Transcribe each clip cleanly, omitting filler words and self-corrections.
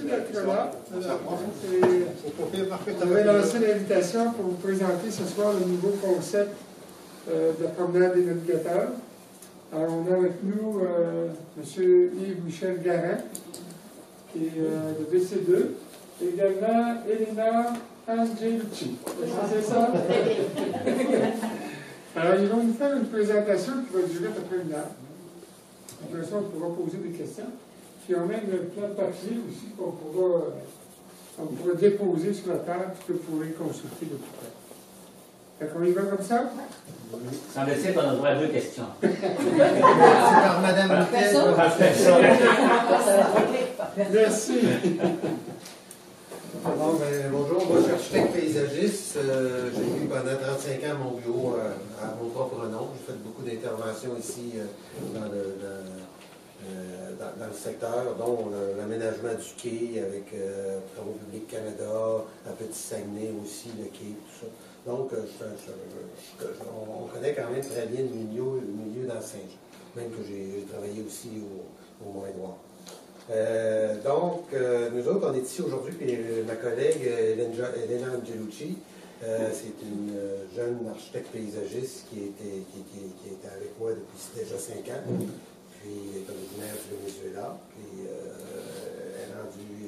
d'être là. On avait lancé l'invitation pour vous présenter ce soir le nouveau concept de la promenade des navigateurs. Alors, on a avec nous M. Yves-Michel Garin, qui est de BC2, et également Elena Angelucci. Est-ce que c'est ça? Alors, ils vont nous faire une présentation qui va durer à peu près une heure. Après ça, on pourra poser des questions. Puis on a même un plan de papier aussi qu'on pourra déposer sur la table que vous pourrez consulter de tout près. Fait qu'on y va comme ça? Semble-t-il qu'on a droit à 2 questions. Par Mme Merci. Bon, bonjour, moi je suis architecte paysagiste. J'ai eu pendant 35 ans mon bureau à mon propre nom. J'ai fait beaucoup d'interventions ici dans le secteur, dont l'aménagement du quai avec Travaux publics Canada, à Petit-Saguenay aussi, le quai, tout ça. Donc, on connaît quand même très bien le milieu dans le Saint-Jean, même que j'ai travaillé aussi au Mont-Édouard. Nous autres, on est ici aujourd'hui, puis ma collègue Elena Angelucci, c'est une jeune architecte paysagiste qui était avec moi depuis déjà 5 ans, puis elle est originaire du Venezuela, puis elle est rendue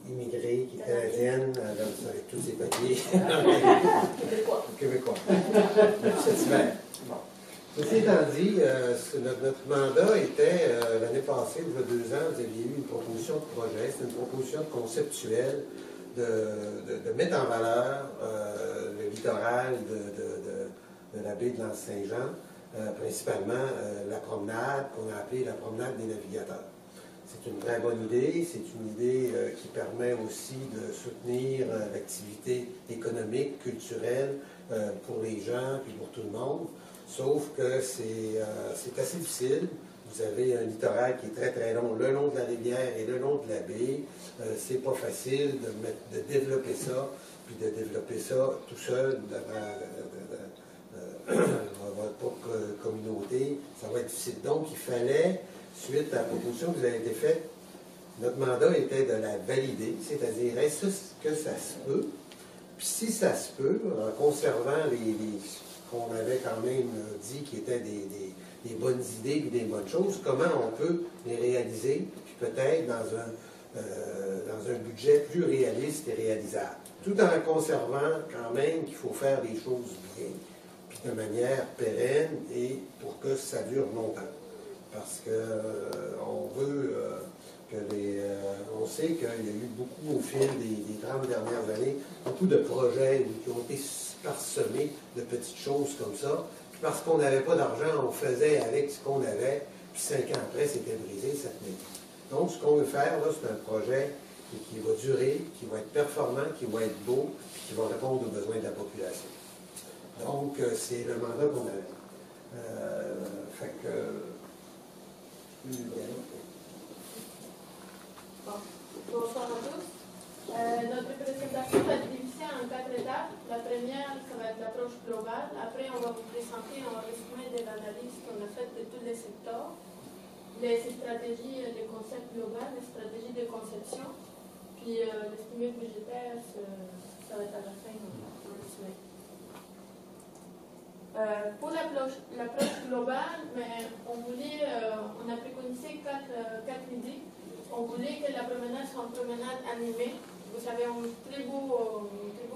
immigrée, qui est canadienne, avec tous ses papiers. Québécois. Depuis cet hiver. Bon. Ceci étant dit, notre mandat était, l'année passée, il y a 2 ans, vous aviez eu une proposition de projet, c'est une proposition conceptuelle de mettre en valeur le littoral de la baie de l'Anse-Saint-Jean, principalement la promenade qu'on a appelée la promenade des navigateurs. C'est une très bonne idée, c'est une idée qui permet aussi de soutenir l'activité économique, culturelle pour les gens et pour tout le monde. Sauf que c'est assez difficile. Vous avez un littoral qui est très très long, le long de la rivière et le long de la baie. C'est pas facile de développer ça, puis de développer ça tout seul dans votre propre communauté. Ça va être difficile. Donc il fallait, suite à la proposition qui vous a été faite, notre mandat était de la valider, c'est-à-dire est-ce que ça se peut? Puis si ça se peut, en conservant qu'on avait quand même dit qui étaient des bonnes idées et des bonnes choses, comment on peut les réaliser, puis peut-être dans un budget plus réaliste et réalisable. Tout en conservant quand même qu'il faut faire les choses bien, puis de manière pérenne et pour que ça dure longtemps. Parce qu'on veut on sait qu'il y a eu beaucoup au fil des 30 dernières années, beaucoup de projets qui ont été parsemés de petites choses comme ça. Puis parce qu'on n'avait pas d'argent, on faisait avec ce qu'on avait, puis 5 ans après, c'était brisé, ça tenait pas. Donc, ce qu'on veut faire, là, c'est un projet qui va durer, qui va être performant, qui va être beau, puis qui va répondre aux besoins de la population. Donc, c'est le mandat qu'on avait. Fait que... Bon. Bonsoir à tous. Notre présentation va être divisée en 4 étapes. La première, ça va être l'approche globale. Après, on va vous présenter un résumé de l'analyse qu'on a faite de tous les secteurs, les stratégies, les concepts globaux, les stratégies de conception, puis l'estimé budgétaire, ça va être à la fin du résumé. Pour l'approche globale, on a préconisé 4 idées. On voulait que la promenade soit une promenade animée. Vous avez un très beau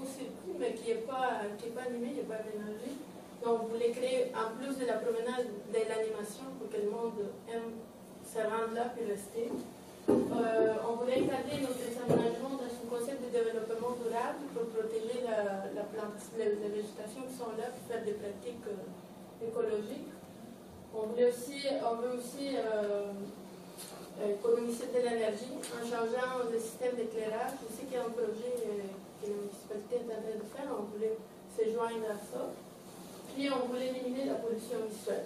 circuit, mais qui n'est pas animé, qui n'est pas aménagé. Donc, on voulait créer, en plus de la promenade, de l'animation pour que le monde aime se rendre là et rester. On voulait encadrer notre aménagement dans un concept de développement durable pour protéger les végétations qui sont là, pour faire des pratiques écologiques. On veut aussi économiser de l'énergie en changeant le système d'éclairage. Je sais qu'il y a un projet que la municipalité est en train de faire, on voulait se joindre à ça. Puis on voulait éliminer la pollution visuelle.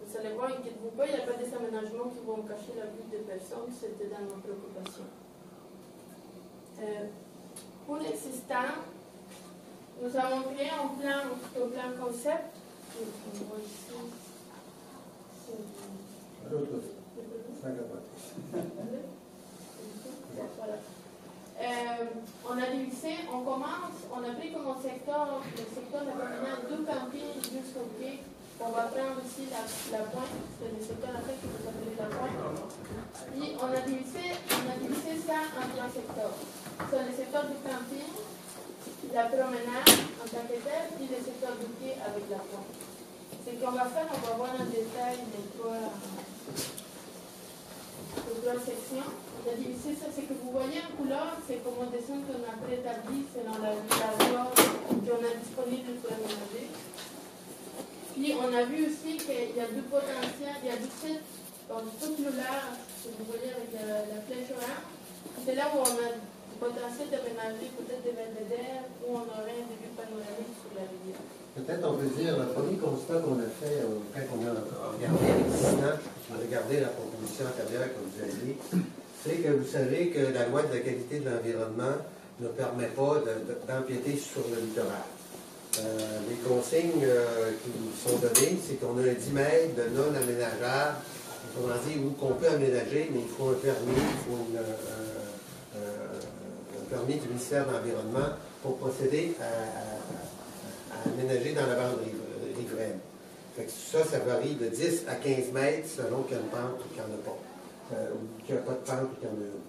Vous allez voir, inquiétez-vous pas, il n'y a pas des aménagements qui vont cacher la vue des personnes, c'était dans nos préoccupations. Pour l'existant, nous avons créé un plan concept. On voit ici. divisé, on a pris comme secteur, le secteur de la promenade du camping jusqu'au quai. On va prendre aussi la pointe, c'est le secteur après qui vous appelez la pointe. Puis on a divisé ça en trois secteurs. C'est le secteur du camping, la promenade en tant que tel, puis le secteur du quai avec la pointe. Ce qu'on va faire, on va voir en détail les trois sections. On a divisé ça, ce que vous voyez en couleur, c'est comme un dessin qu'on a préétabli selon la zone qu'on a disponible pour aménager. Puis on a vu aussi qu'il y a du potentiel, il y a du site un peu plus large, que vous voyez avec la flèche orange. C'est là où on a du potentiel d'aménager peut-être des belvédères, où on aurait une vue panoramique sur la rivière. Peut-être on peut dire, le premier constat qu'on a fait quand on a regardé l'existant, on a regardé la proposition antérieure que vous avez dit, c'est que vous savez que la loi de la qualité de l'environnement ne permet pas d'empiéter sur le littoral. Les consignes qui nous sont données, c'est qu'on a un 10 mètres de non aménageable, autrement dit, où qu'on peut aménager, mais il faut un permis, il faut un permis du ministère de l'Environnement pour procéder à aménager dans la bande riveraine. Fait que ça varie de 10 à 15 mètres selon qu'il y a une pente ou qu'il n'y en a pas. Ou qu'il n'y a pas de pente ou qu'il y en a une.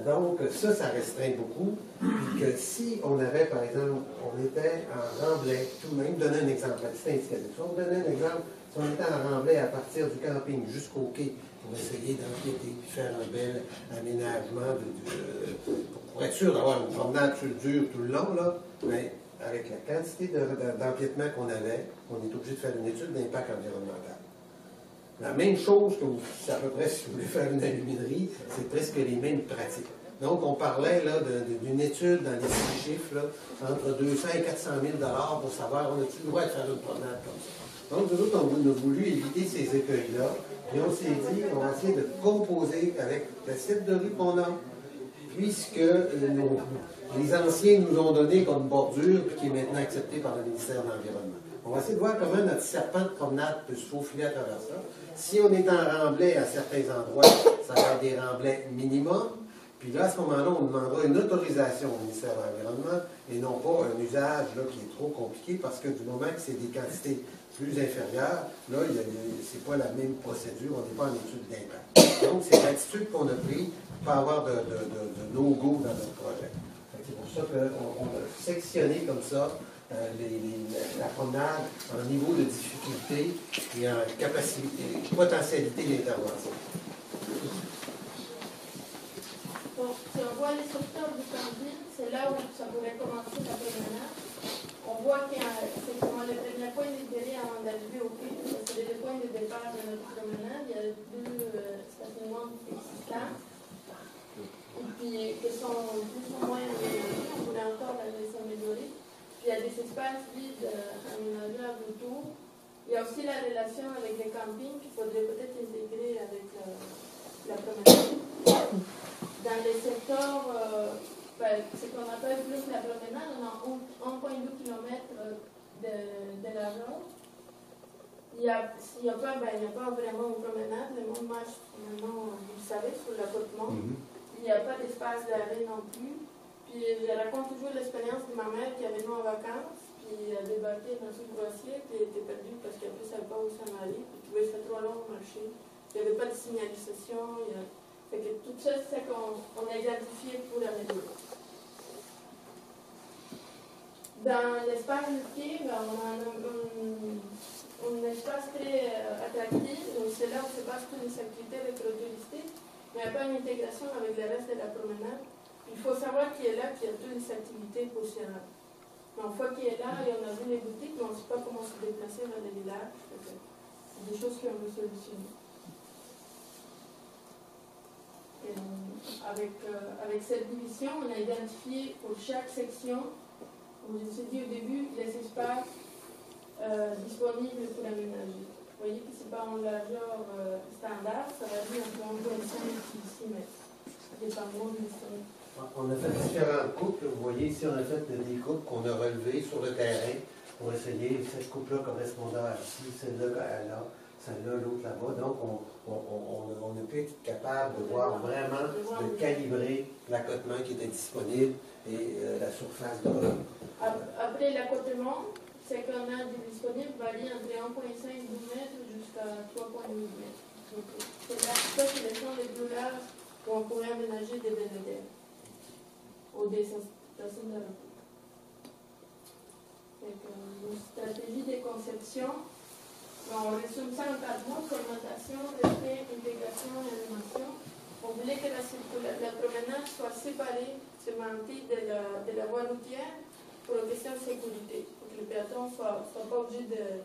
Donc, ça restreint beaucoup. Puis que si on avait, par exemple, on était en Remblai, tout de même, donner un exemple, c'est indicatif. Si on donnait un exemple, si on était en Remblai à partir du camping jusqu'au quai pour essayer d'empiéter, puis faire un bel aménagement pour être sûr d'avoir une promenade sur le dur tout le long, là, mais avec la quantité d'empiètement qu'on avait, on est obligé de faire une étude d'impact environnemental. La même chose que c'est à peu près si vous voulez faire une aluminerie, c'est presque les mêmes pratiques. Donc, on parlait là d'une étude dans les 6 chiffres, là, entre 200 et 400 000 pour savoir, on a-t-il le droit de faire une promenade comme ça. Donc, nous autres, on a voulu éviter ces écueils-là, et on s'est dit, on va essayer de composer avec le site de rue qu'on a, puisque les anciens nous ont donné comme bordure, puis qui est maintenant accepté par le ministère de l'Environnement. On va essayer de voir comment notre serpent de promenade peut se faufiler à travers ça. Si on est en remblai à certains endroits, ça va être des remblais minimum. Puis là, à ce moment-là, on demandera une autorisation au ministère de l'Environnement et non pas un usage là, qui est trop compliqué parce que du moment que c'est des quantités plus inférieures, là, ce n'est pas la même procédure, on n'est pas en étude d'impact. Donc, c'est l'attitude qu'on a prise pour pas avoir de no-go dans notre projet. C'est pour ça qu'on a sectionné comme ça la promenade en niveau de difficulté et en capacité, potentialité d'intervention. Bon, si on voit les secteurs du camping, c'est là où ça pourrait commencer la promenade. On voit qu'il y a effectivement le premier point d'intérêt avant d'arriver au quai. C'est le point de départ de notre promenade. Il y a 2 stationnements existants. Et puis, qui sont plus ou moins aménagés. On pourrait encore les améliorer. Il y a des espaces vides aménageables autour. Il y a aussi la relation avec les campings qu'il faudrait peut-être intégrer avec la promenade. Dans les secteurs, ce qu'on appelle plus la promenade, on a 1,2 km de la route. Il n'y a pas vraiment une promenade. Le monde marche, maintenant, vous le savez, sur l'accotement. Il n'y a pas d'espace d'arrêt non plus. Puis je raconte toujours l'expérience de ma mère qui avait nous en vacances, puis a débarqué dans une croisière, puis elle était perdue parce qu'après elle ne savait pas où s'en aller, puis elle trouvait ça trop long de marcher. Il n'y avait pas de signalisation. Fait que tout ça, c'est ça qu'on a identifié pour améliorer. Dans l'espace du quai, on a un espace très attractif, c'est là où se passent toutes les activités récréatives, mais il n'y a pas une intégration avec le reste de la promenade. Il faut savoir qu'il est là, qu'il y a toutes les activités possibles. Mais une fois qu'il est là, et on a vu les boutiques, mais on ne sait pas comment se déplacer dans les villages. C'est des choses qu'on veut solutionner. Avec cette division, on a identifié pour chaque section, comme je vous ai dit au début, les espaces disponibles pour aménager. Vous voyez que ce n'est pas en largeur standard, ça va dire entre 1,5 et 6 mètres. Dépendant du sol. On a fait différentes coupes. Vous voyez ici, on a fait des coupes qu'on a relevées sur le terrain ont essayé, cette coupe-là correspondait à ici, celle-là à là, celle-là, l'autre là-bas. Donc, on a pu être capable de voir vraiment, de calibrer l'accotement qui était disponible et la surface de l'eau. Après l'accotement, ce qu'on a de disponible varie entre 1,5 m jusqu'à 3,8 m. Ça, c'est les champs les plus larges où on pourrait aménager des belvédères ou des stations de repos. Une stratégie de conception, on résume ça en 4 mots: formatation, respect, intégration et animation. On voulait que la promenade soit séparée, sémantique de la voie routière pour une question de sécurité, pour que les péatons ne soient pas obligés de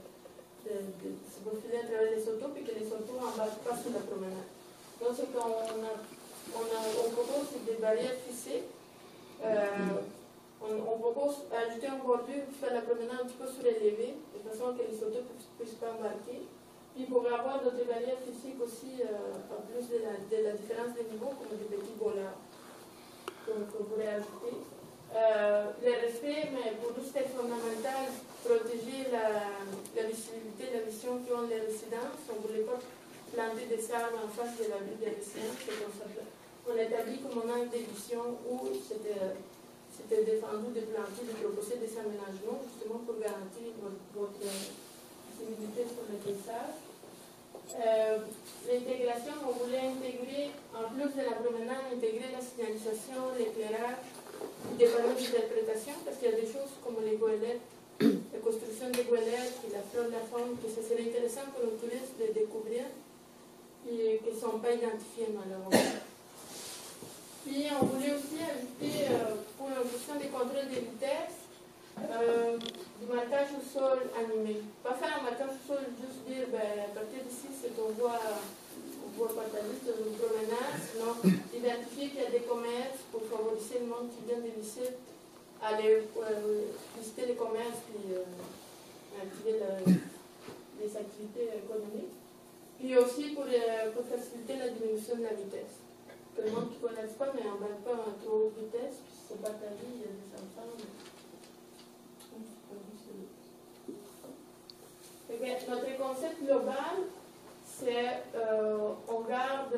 se profiler à travers les autos et que les autos n'embarquent pas sur la promenade. Donc, ce qu'on propose, c'est des barrières fixées. On propose d'ajouter une bordure pour faire la promenade un petit peu surélevée, de façon que les autos ne puissent pas embarquer. Puis pour avoir d'autres barrières physiques aussi, en plus de la différence de niveau, comme des petits bollards qu'on pourrait ajouter. Le respect, mais pour nous c'était fondamental, protéger la visibilité, la vision qu'ont les résidences. On ne voulait pas planter des arbres en face de la ville des résidences. On établit comme un angle de vision où c'était défendu de planter, de proposer des aménagements justement pour garantir votre visibilité sur le paysage. L'intégration, on voulait intégrer, en plus de la promenade, intégrer la signalisation, l'éclairage, des panneaux d'interprétation, parce qu'il y a des choses comme les goélettes, la construction des goélettes, la flore de la faune, que ce serait intéressant pour les touristes de découvrir et qui ne sont pas identifiés malheureusement. Puis on voulait aussi ajouter, pour la question des contrôles de vitesse, du marquage au sol animé. Pas faire un marquage au sol, juste dire à partir d'ici c'est qu'on voit partager sur une promenade, sinon identifier qu'il y a des commerces pour favoriser le monde qui vient de visite, aller visiter les commerces et activer les activités économiques. Puis aussi pour faciliter la diminution de la vitesse. Que le monde qui ne connaisse pas, mais on ne va pas à trop haute vitesse, puis c'est partagé, il y a des enfants. Notre concept global, c'est on garde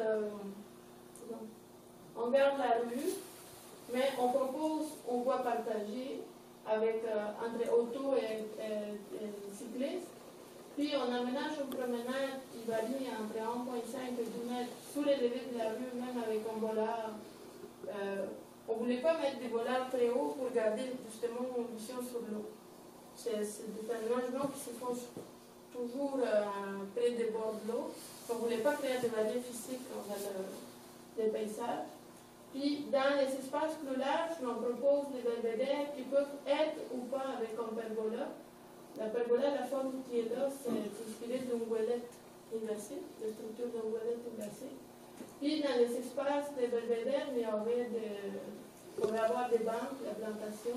la rue, mais on propose une voie partagée avec, entre auto et cyclistes. Puis on aménage une promenade qui varie entre 1,5 et 2 mètres surélevé de la rue, même avec un bollard. On ne voulait pas mettre des bollards très hauts pour garder justement une vision sur l'eau. C'est des aménagements qui se font toujours près des bords de l'eau. On ne voulait pas créer des barrières physiques dans les paysages. Puis dans les espaces plus larges, on propose des belvédères qui peuvent être ou pas avec un pergola. La pergola, la forme qui est là, c'est inspiré d'une goélette inversée, de structure d'une goélette inversée. Puis dans les espaces de belvédères, il y aurait on va avoir des banques, la plantation.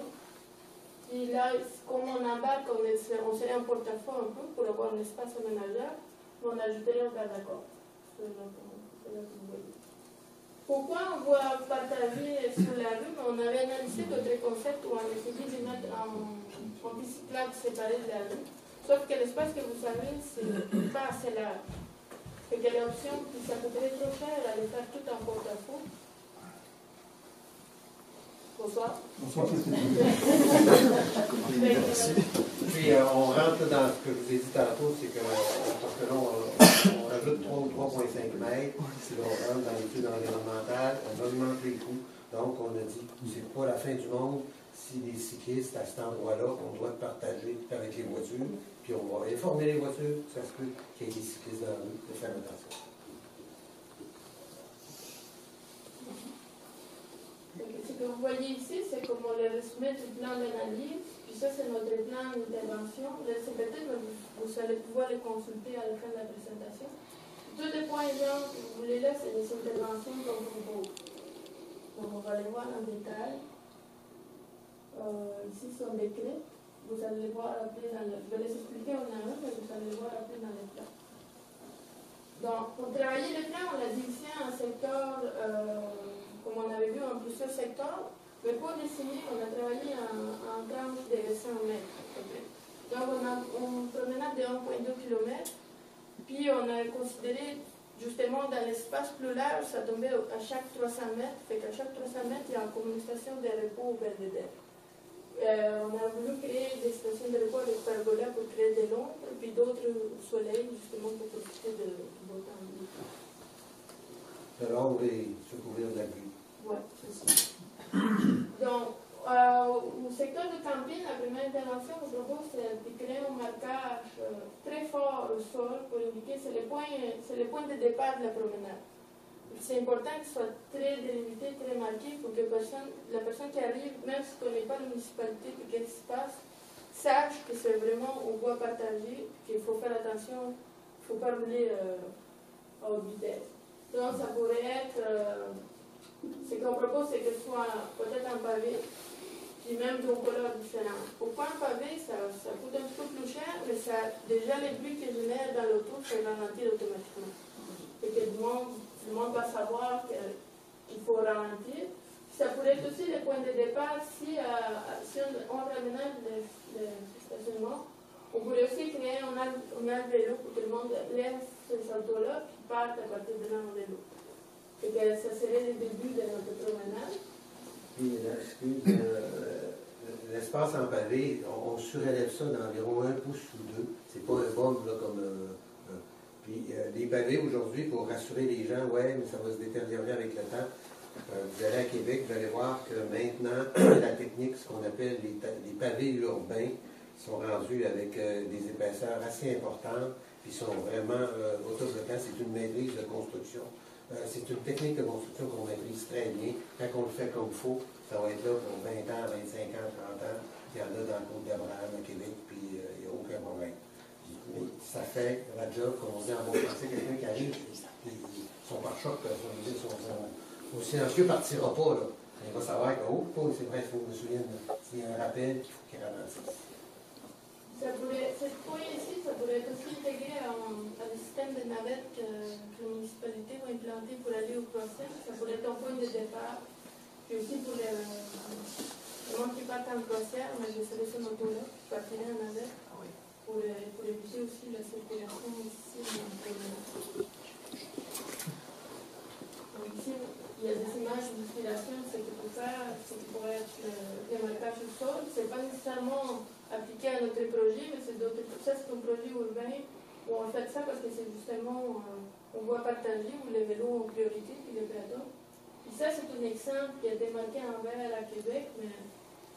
Puis là, comme on embarque, on serait un porte-à-faux un peu pour avoir un espace aménageable, on ajouterait un garde-corps. Pourquoi on va partager sur la rue? On avait analysé d'autres concepts où on essayait de mettre un petit cyclable séparé de la rue. Sauf que l'espace que vous avez, c'est pas assez large. Et que l'option qui ça coûterait trop cher, aller faire tout en porte-à-faux. Bonsoir. Bonsoir. Puis on rentre dans ce que je vous ai dit tantôt, c'est que parce que là, on rajoute 3,5 mètres, puis là, on rentre dans l'étude environnementale, on augmente les coûts. Donc, on a dit, c'est pas la fin du monde si les cyclistes à cet endroit-là, on doit partager avec les voitures, puis on va informer les voitures, ça se peut qu'il y ait des cyclistes dans la rue, de faire attention. Ce que vous voyez ici, c'est comme on le résumé du plan d'analyse, puis ça c'est notre plan d'intervention. Le CPT, vous allez pouvoir le consulter à la fin de la présentation. Tous les points que vous voulez là, c'est les interventions qu'on propose. Donc on va les voir en détail. Ici sont des clés. Vous allez les voir après dans le... Je vais les expliquer en un, mais vous allez les voir après dans le plan. Donc, pour travailler le plan, on l'a divisé en secteurs, comme on avait vu, en plusieurs secteurs. Mais pour dessiner, on a travaillé en tranches de 100 mètres. Donc on a une promenade de 1,2 km. Puis on a considéré, justement, dans l'espace plus large, ça tombait à chaque 300 mètres. Fait qu'à chaque 300 mètres, il y a une communication de repos au belvédère. On a voulu créer des stations de repos avec pergola pour créer de l'ombre, puis d'autres au soleil, justement, pour profiter de beau temps. De l'ombre et se couvrir de la pluie. Oui, c'est ça. Donc, au secteur de camping, la première intervention que je propose, c'est de créer un marquage très fort au sol pour indiquer que c'est le point de départ de la promenade. C'est important qu'il soit très délimité, très marqué pour que la personne qui arrive, même si ne connaît pas la municipalité et qu'est-ce qui se passe, sache que c'est vraiment une voie partagée, qu'il faut faire attention, il ne faut pas rouler à haute vitesse. Donc ça pourrait être, ce qu'on propose, c'est que ce soit peut-être un pavé, puis même d'une couleur différente. Pourquoi un pavé, ça coûte un peu plus cher, mais déjà les bruits que génère dans l'auto, ça ralentit automatiquement. Et que le monde va savoir qu'il faut ralentir. Ça pourrait être aussi le point de départ si on raménage le stationnement. On pourrait aussi créer un arbre vélo pour que le monde laisse ce salto-là et parte à partir de là en vélo. Et que ça serait le début de notre promenade. Puis, excuse, l'espace en pavé, on surélève ça d'environ 1 pouce ou 2. C'est pas un bombe là, comme puis les pavés aujourd'hui, pour rassurer les gens, ouais, mais ça va se détériorer avec le temps. Vous allez à Québec, vous allez voir que maintenant, la technique, ce qu'on appelle les pavés urbains, sont rendus avec des épaisseurs assez importantes, puis sont vraiment autobloquants. C'est une maîtrise de construction. C'est une technique de construction qu'on maîtrise très bien. Quand on le fait comme il faut, ça va être là pour 20 ans, 25 ans, 30 ans. Il y en a dans le Côte-d'Abraham, à Québec, puis il n'y a aucun problème. Mais ça fait la job, comme on dit en bon français, quelqu'un qui arrive, son pare-choc, son silencieux ne partira pas. Là. Il va savoir que, oh, c'est vrai, il faut que je me souvienne, s'il y a un rappel, il faut qu'il ralentisse. Cette point ici, ça pourrait être aussi intégré à le système de navettes que la municipalité va implanter pour aller au croisement. Ça pourrait être un point de départ. Puis aussi pour les gens qui partent en croisière, mais je serai ce moto-là, je partirai en navette pour éviter aussi la circulation ici. Donc ici, il y a des images d'inspiration, ce qu'il faut faire, ce qui pourrait être le marquage au sol. Ce n'est pas nécessairement appliqué à notre projet, mais c'est un projet urbain où on fait ça parce que c'est justement on voit partager où les vélos ont priorité puis les piétons. Et ça, c'est un exemple qui a été marqué en vert à Québec, mais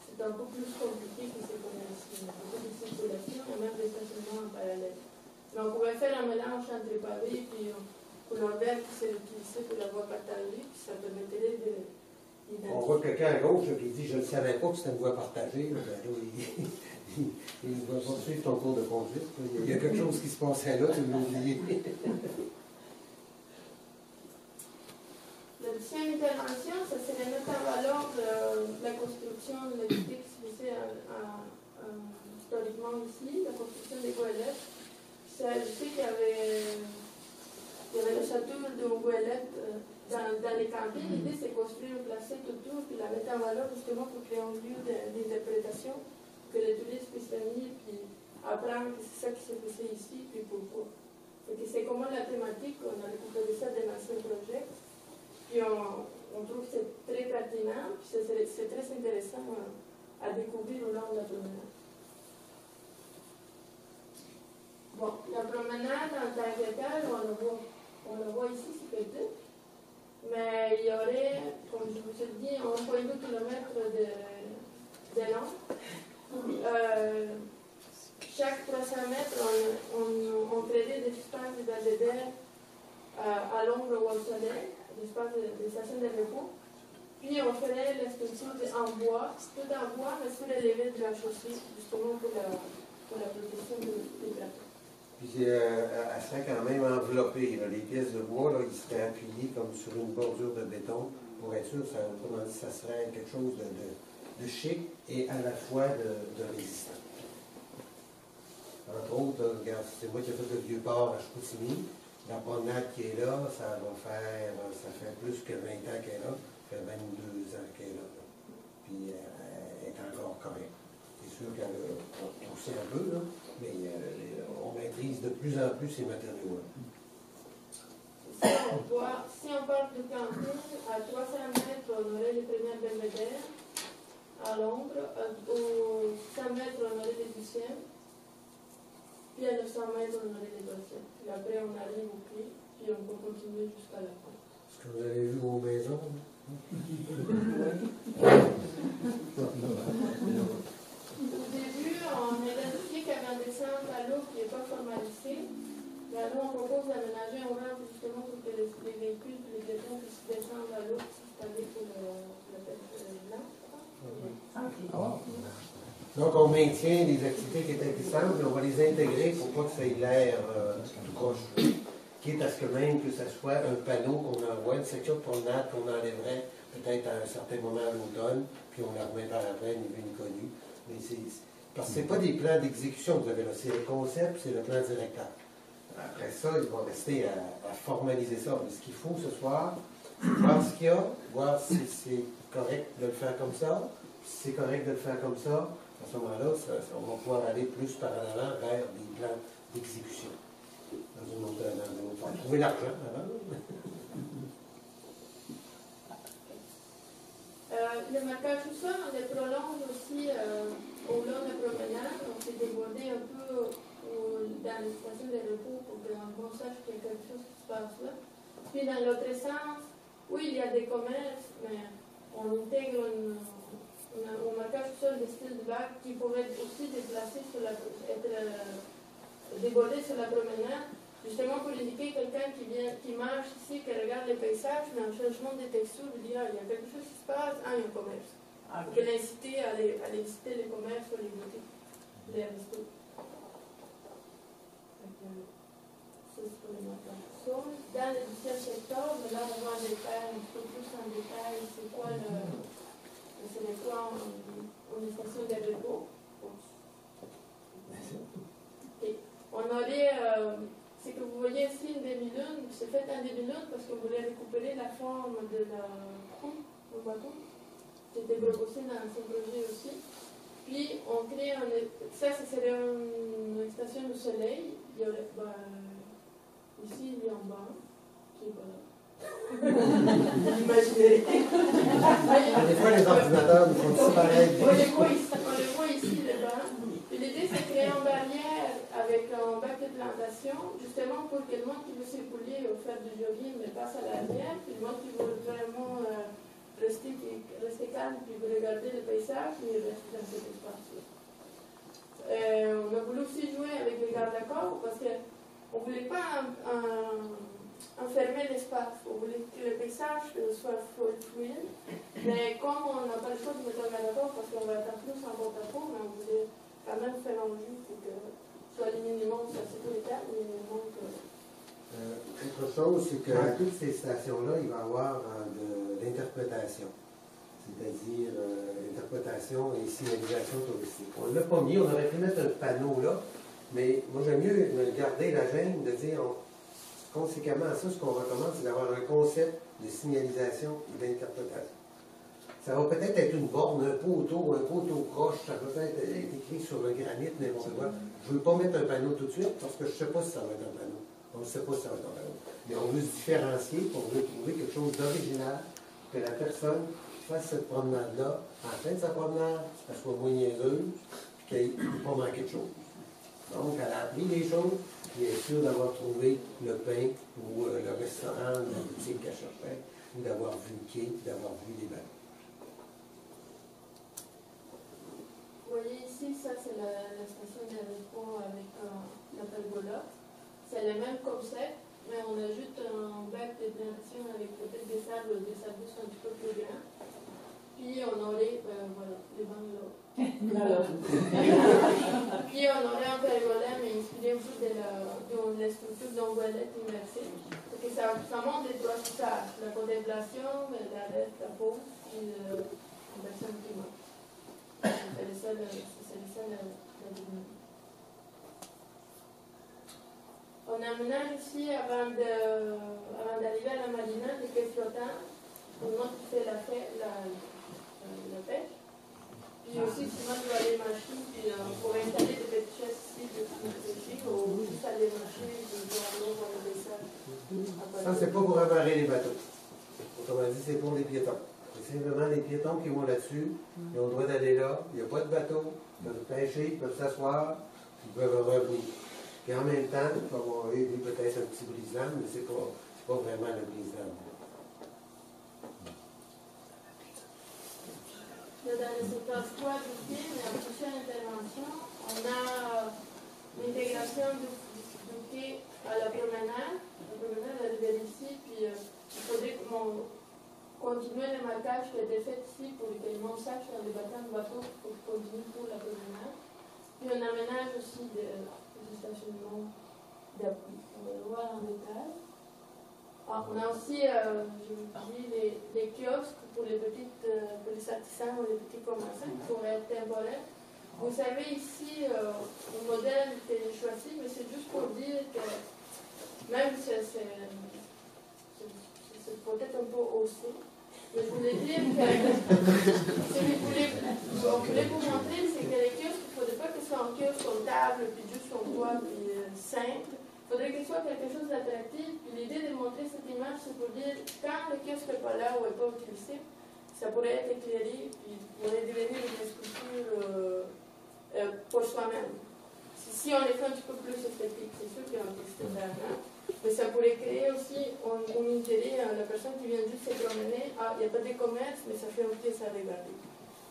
c'est un peu plus compliqué que c'est comme ici. Il y a beaucoup de circulation et même des stationnements en parallèle. Donc, on pourrait faire un mélange entre les pavés et couleur verte qui s'est utilisé pour la voie partagée, puis ça permettrait de. On voit quelqu'un à gauche qui dit « Je ne savais pas que c'était une voie partagée. » Il va poursuivre ton cours de conduite. Il y a quelque chose qui se passait là, tu l'as oublié. La deuxième intervention, ça serait mettre en valeur la construction de l'édifice qui se fait historiquement ici, la construction des goélettes. Je sais qu'il y avait le château de goélettes dans les campings. L'idée, c'est construire une placette autour, puis la mettre en valeur justement pour créer un lieu d'interprétation, que les touristes puissent venir et apprendre que c'est ça qui s'est passé ici, puis pourquoi. C'est comment la thématique, on a récupéré ça d'un ancien projet, puis on trouve que c'est très pertinent, puis c'est très intéressant à découvrir au long de la promenade. Bon, la promenade en tant que telle, on la voit ici, c'est petit, mais il y aurait, comme je vous ai dit, 1,2 km de long. Chaque 300 mètres, on créerait des espaces de belvédère à l'ombre ou au soleil, des espaces de stations de repos. Puis on ferait la structure en bois, tout en bois, mais surélevé de la chaussée, justement pour la protection des plateaux. Puis elle serait quand même enveloppée. Là. Les pièces de bois, là, ils seraient appuyés comme sur une bordure de béton pour être sûr, autrement dit, ça serait quelque chose de chic et à la fois de résistant. Entre autres, regarde, c'est moi qui ai fait le vieux port à Chicoutimi. La promenade qui est là, ça fait plus que 20 ans qu'elle est là. Ça fait 22 ans qu'elle est là. Puis elle est encore correcte. C'est sûr qu'elle a poussé un peu, là, mais on maîtrise de plus en plus ces matériaux-là. Si on parle de camping, à 300 mètres, on aurait les premières belvédères à l'ombre, aux 100 mètres, on aurait les deuxièmes, puis à 900 mètres, on aurait les troisièmes. Puis après, on arrive au pied, puis on peut continuer jusqu'à la fin. Est-ce que vous avez vu vos maisons? Au début, on a identifié qu'il y avait un dessin à l'eau qui n'est pas formalisé. Là, nous, on propose d'aménager un rampe justement pour que les véhicules et les piétons puissent descendre à l'eau, c'est-à-dire pour la pêche blanche. Donc, on maintient les activités qui étaient existantes, mais on va les intégrer pour pas que ça ait l'air tout croche. Quitte à ce que même que ce soit un panneau qu'on envoie, une section de promenade qu'on enlèverait peut-être à un certain moment à l'automne, puis on la remet par après, ni vu ni connu. Mais parce que ce n'est pas des plans d'exécution que vous avez là, c'est le concept, c'est le plan directeur. Après ça, il va rester à formaliser ça. Mais ce qu'il faut ce soir, c'est voir ce qu'il y a, voir si c'est correct de le faire comme ça, si c'est correct de le faire comme ça. À ce moment-là, on va pouvoir aller plus par en avant vers des plans d'exécution. Dans une autre forme. Trouver l'argent avant. Le marquage tout ça, on les prolonge aussi au long de la promenade. On s'est débordé un peu dans les stations de repos pour qu'on sache qu'il y a quelque chose qui se passe là. Puis dans l'autre sens, oui, il y a des commerces, mais on intègre un marquage tout seul de style de bac qui pourrait aussi déplacer sur être débordé sur la promenade, justement pour indiquer quelqu'un qui marche ici, qui regarde les paysages, mais en changement de texture, il dit il y a quelque chose qui se passe, il y a un commerce. Donc elle a incité à aller visiter les commerces ou les boutiques, les restos. Dans le deuxième secteur, mais là on voit en détail, un peu plus en détail, c'est quoi une station de repos. Et on aurait, c'est que vous voyez ici une demi-lune, c'est fait en demi-lune parce qu'on voulait récupérer la forme de la proue, le bateau. C'était proposé dans ce projet aussi. Puis on crée ça serait une station du soleil. Il y aurait, ici il y a un banc qui est pas là. Vous imaginez. Des fois, les ordinateurs nous font disparaître. On les voit ici, les bancs. L'idée, c'est de créer une barrière avec un bac de plantation, justement pour que le monde qui veut circuler ou faire du jogging ne passe à l'arrière, puis le monde qui veut vraiment rester calme, puis veut regarder le paysage, il reste dans cet espace-là. On a voulu aussi jouer avec les garde-corps parce qu'on ne voulait pas enfermer l'espace. On voulait que le paysage soit fluide, mais comme on n'a pas le choix de mettre un garde-corps parce qu'on va être plus en porte-à-faux, mais on voulait quand même faire un jeu pour que soit le minimum de sécurité, le minimum que... Autre chose, c'est que à toutes ces stations-là, il va y avoir de l'interprétation. C'est-à-dire interprétation et signalisation touristique. On ne l'a pas mis, on aurait pu mettre un panneau là, mais moi j'aime mieux garder la gêne de dire, conséquemment à ça, ce qu'on recommande, c'est d'avoir un concept de signalisation et d'interprétation. Ça va peut-être être une borne, un poteau croche, ça peut être écrit sur le granit, n'importe quoi. Je ne veux pas mettre un panneau tout de suite parce que je ne sais pas si ça va être un panneau. On ne sait pas si ça va être un panneau. Mais on veut se différencier pour trouver quelque chose d'original, que la personne fasse cette promenade-là, en fin de sa promenade, qu'elle soit moins niaiseuse, puis qu'elle n'ait pas manqué de choses. Donc, elle a appris des choses, puis elle est sûre d'avoir trouvé le pain ou le restaurant, la boutique qu'elle cherchait, ou d'avoir vu le quai, d'avoir vu les bateaux. Vous voyez ici, ça c'est la station de repos avec la pergola. C'est le même concept, mais on ajoute un bac de plantation avec peut-être des sables un petit peu plus grands. Puis on aurait, voilà, les bancs là. Puis on aurait un pergola, mais inspiré un peu de la structure d'un voilette immersée. Parce que ça montre les trois usages, la contemplation, la pause, puis la personne qui monte. C'est ça la dynamique. On aménage ici, avant d'arriver à la marina, des quais flottants, pour le monde qui fait la pêche. Puis aussi, souvent, je dois aller marcher, puis pour installer des petites chaises ici, ou juste aller marcher, puis voir le dessin. Ça, c'est pas pour amarrer les bateaux. Autrement dit, c'est pour les piétons. C'est simplement les piétons qui vont là-dessus. Ils ont le droit d'aller là. Il n'y a pas de bateau. Ils peuvent pêcher, ils peuvent s'asseoir, ils peuvent revenir. Puis en même temps, il peut y avoir peut-être un petit brise-lames, mais c'est pas vraiment le brise-lames. Dans le secteur 3 du film, la prochaine intervention, on a l'intégration du quai à la promenade. La promenade arrive ici, puis il faudrait continuer le marquage qui a été fait ici pour que le monde sache dans les bateaux pour continuer pour la promenade. Puis on aménage aussi des stationnements d'appui. On va le voir en détail. On a aussi, je vous dis, les kiosques pour les artisans ou les petits commerçants qui pourraient être temporaires. Vous savez ici, le modèle que j'ai choisi, mais c'est juste pour dire que même si c'est peut-être un peu haussé, mais je voulais dire que ce qu'on voulait vous montrer, c'est que les kiosques, il ne faudrait pas que ce soit un kiosque comptable, puis juste un toit, puis simple. Il faudrait que ce soit quelque chose d'attractif. Puis l'idée de montrer cette image, c'est pour dire quand le kiosque n'est pas là ou n'est pas utilisé, ça pourrait être éclairé, puis pourrait devenir une sculpture pour soi-même. Si on les fait un petit peu plus esthétique, c'est sûr qu'il y a un texte d'argent, mais ça pourrait créer aussi un intérêt à la personne qui vient juste se promener. Ah, il n'y a pas de commerce, mais ça fait une pièce à regarder.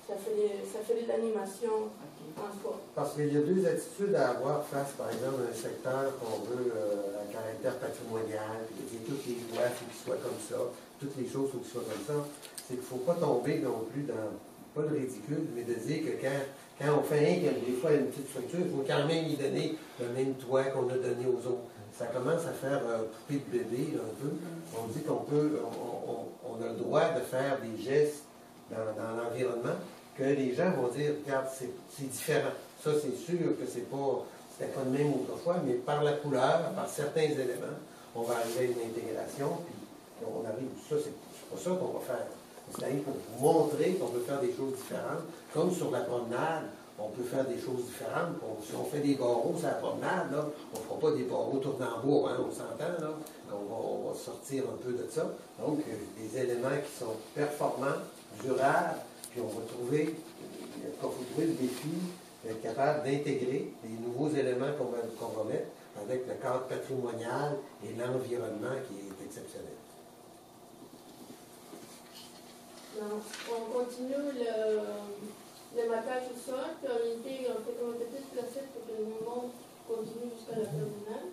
Ça fait de l'animation en soi. Parce qu'il y a deux attitudes à avoir face, par exemple, à un secteur qu'on veut à caractère patrimonial, et toutes les lois, il faut qu'ils soient comme ça, toutes les choses, il faut qu'ils soient comme ça. C'est qu'il ne faut pas tomber non plus dans, pas le ridicule, mais de dire que quand on fait des fois une petite structure, il faut quand même y donner le même toit qu'on a donné aux autres. Ça commence à faire poupée de bébé, là, un peu. On dit qu'on peut, on a le droit de faire des gestes dans l'environnement, que les gens vont dire, regarde, c'est différent. Ça, c'est sûr que c'était pas le même autrefois, mais par la couleur, par certains éléments, on va arriver à une intégration, puis on arrive, ça, c'est pas ça qu'on va faire. C'est-à-dire pour montrer qu'on peut faire des choses différentes, comme sur la promenade, on peut faire des choses différentes. Si on fait des barreaux sur la promenade, là, on ne fera pas des barreaux tournés en bois, hein, on s'entend, là. On va sortir un peu de ça. Donc, des éléments qui sont performants, durables, puis on va trouver le défi d'être capable d'intégrer les nouveaux éléments qu'on va mettre avec le cadre patrimonial et l'environnement qui est exceptionnel. On continue le marquage au sol, puis on intègre en fait une petite placette pour que le mouvement continue jusqu'à la promenade.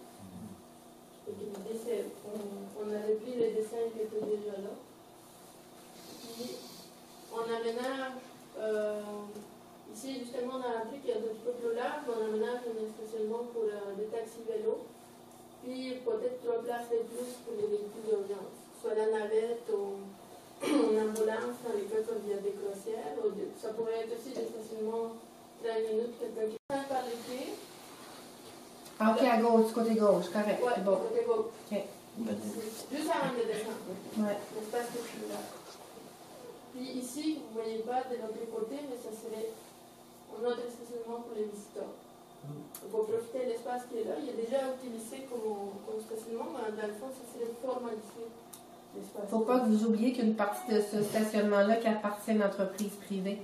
L'idée, c'est on a repris les dessins qui étaient déjà là. Puis on aménage, ici justement dans la truc qui est un petit peu plus large, on aménage spécialement pour des taxis vélos. Puis peut-être 3 places de plus pour les véhicules d'urgence, soit la navette ou une ambulance dans les cas comme il y a des croisières. Ça pourrait être aussi des stationnements 30 minutes, quelqu'un qui passe par les pieds. Ah, ok, à gauche, côté gauche, correct. Oui, Bon. côté gauche. Ok. Juste avant de descendre. Ouais. L'espace que je suis là. Puis ici, vous ne voyez pas de l'autre côté, mais ça serait un autre stationnement pour les visiteurs. Pour profiter de l'espace qui est là, il est déjà utilisé comme stationnement, mais dans le fond, ça serait formalisé. Il ne faut pas que vous oubliez qu'une partie de ce stationnement-là qui appartient à une entreprise privée.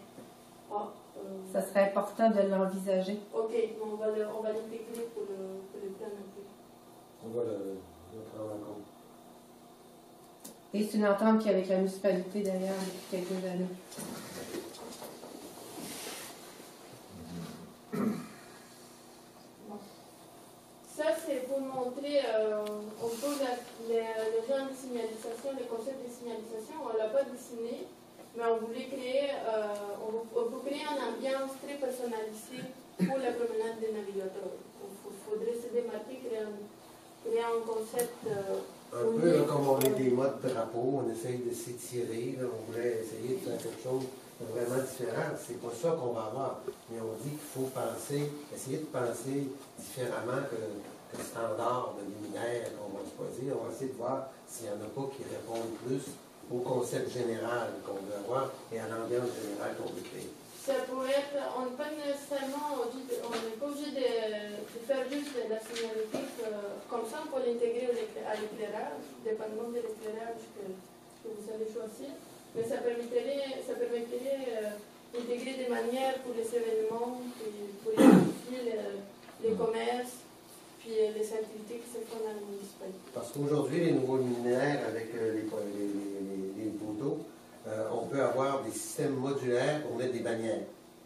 Ça serait important de l'envisager. OK, on va l'intégrer pour le plan après. On va le prendre en compte. Et c'est une entente qui est avec la municipalité d'ailleurs depuis quelques années. Ça, c'est pour montrer un peu le genre de signalisation, le concept de signalisation. On ne l'a pas dessiné, mais on voulait créer, on peut créer une ambiance très personnalisée pour la promenade des navigateurs. Il faudrait se démarquer, créer un concept. Un peu là, comme on met des modes drapeau, on essaye de s'étirer, on voulait essayer de faire quelque chose de vraiment différent. C'est pas ça qu'on va avoir. Mais on dit qu'il faut essayer de penser différemment que le standard de luminaire qu'on va choisir. On va essayer de voir s'il n'y en a pas qui répondent plus au concept général qu'on veut avoir et à l'ambiance générale qu'on veut créer. ça pourrait être, on n'est pas nécessairement, on n'est pas obligé de faire juste la signalétique comme ça, on peut l'intégrer à l'éclairage, dépendamment de l'éclairage que vous allez choisir. Mais ça permettrait d'intégrer des manières pour les événements, pour identifier les commerces, puis les activités qui se font dans le municipalité. Parce qu'aujourd'hui, les nouveaux luminaires avec les poteaux, on peut avoir des systèmes modulaires pour mettre des bannières.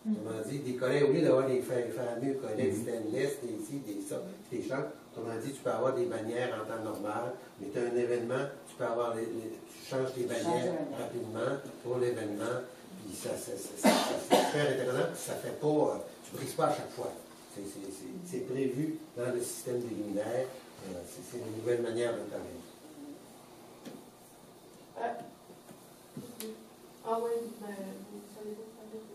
Autrement dit, des collets, au lieu d'avoir les fameux collets stainless, des champs, autrement dit, tu peux avoir des bannières en temps normal, mais tu as un événement, tu peux avoir tu changes tes bannières rapidement pour l'événement, puis c'est super intéressant, puis ça fait pas, tu ne brises pas à chaque fois. C'est prévu dans le système des luminaires, c'est une nouvelle manière de travailler. Ah oui, vous savez pas parler de ça.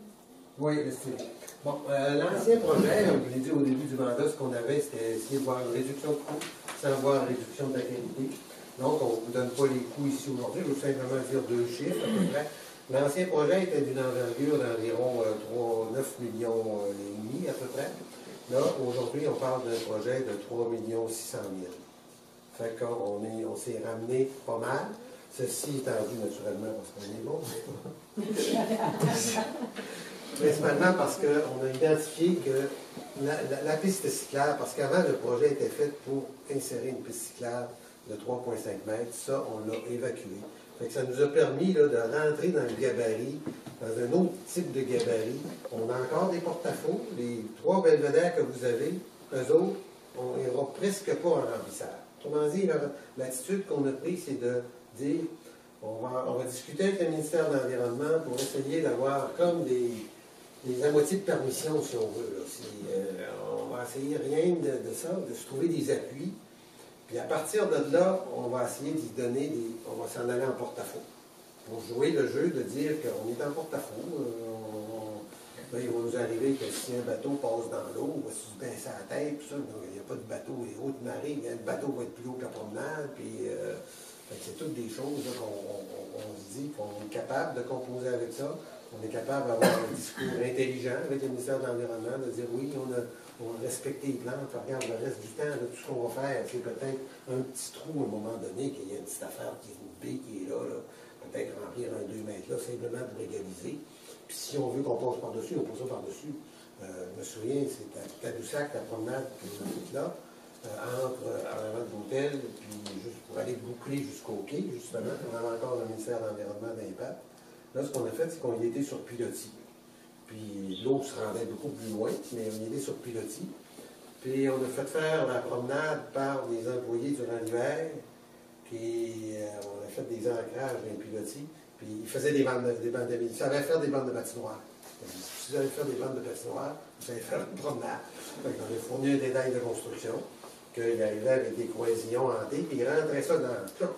Oui, c'est bon. L'ancien projet, comme je l'ai dit au début du mandat, ce qu'on avait, c'était essayer de voir une réduction de coûts sans voir une réduction de la qualité. Donc, on ne vous donne pas les coûts ici aujourd'hui, je veux simplement dire 2 chiffres à peu près. L'ancien projet était d'une envergure d'environ 9 millions et demi à peu près. Là, aujourd'hui, on parle d'un projet de 3 600 000. Fait qu'on s'est ramené pas mal. Ceci étant vu naturellement parce qu'on est bon. Principalement parce qu'on a identifié que la piste cyclable, parce qu'avant le projet était fait pour insérer une piste cyclable de 3,5 mètres, ça on l'a évacué. Fait que ça nous a permis là, de rentrer dans le gabarit, dans un autre type de gabarit. On a encore des porte-à-faux. Les 3 belvédères que vous avez, eux autres, on n'ira presque pas en remplissage. Autrement dit, l'attitude qu'on a prise, c'est de dire on va discuter avec le ministère de l'Environnement pour essayer d'avoir comme des à moitié de permission, si on veut. Là. On va essayer rien de ça, de se trouver des appuis. Puis à partir de là, on va essayer d'y donner on va s'en aller en porte-à-faux. Pour jouer le jeu de dire qu'on est en porte-à-faux. Là, il va nous arriver que si un bateau passe dans l'eau, on va se baisser la tête, tout ça. Donc, il n'y a pas de bateau, les hautes marées, le bateau va être plus haut que la promenade. Puis, c'est toutes des choses qu'on se dit qu'on est capable de composer avec ça. On est capable d'avoir un discours intelligent avec le ministère de l'Environnement, de dire oui, on a respecté les plans, on regarde le reste du temps, là, tout ce qu'on va faire, c'est peut-être un petit trou à un moment donné, qu'il y a une petite affaire qui est une baie qui est là, peut-être remplir un 2 mètres là, simplement pour égaliser. Puis si on veut qu'on passe par-dessus, on passe par-dessus. Je me souviens, c'est à Tadoussac, la promenade que vous faites là, entre en avant de l'hôtel, puis juste pour aller boucler jusqu'au quai, justement, on avait encore le ministère de l'Environnement d'Impact. Là, ce qu'on a fait, c'est qu'on y était sur pilotis. Puis l'eau se rendait beaucoup plus loin, mais on y était sur pilotis. Puis on a fait faire la promenade par des employés durant l'hiver. Puis on a fait des ancrages dans les pilotis. Puis ils faisaient des bandes ils savaient faire des bandes de patinoire. Si vous allez faire des bandes de patinoire, vous allez faire une promenade. Donc on a fourni un détail de construction, qu'il arrivait avec des cohésions hantées, puis il rentrait ça dans le clou.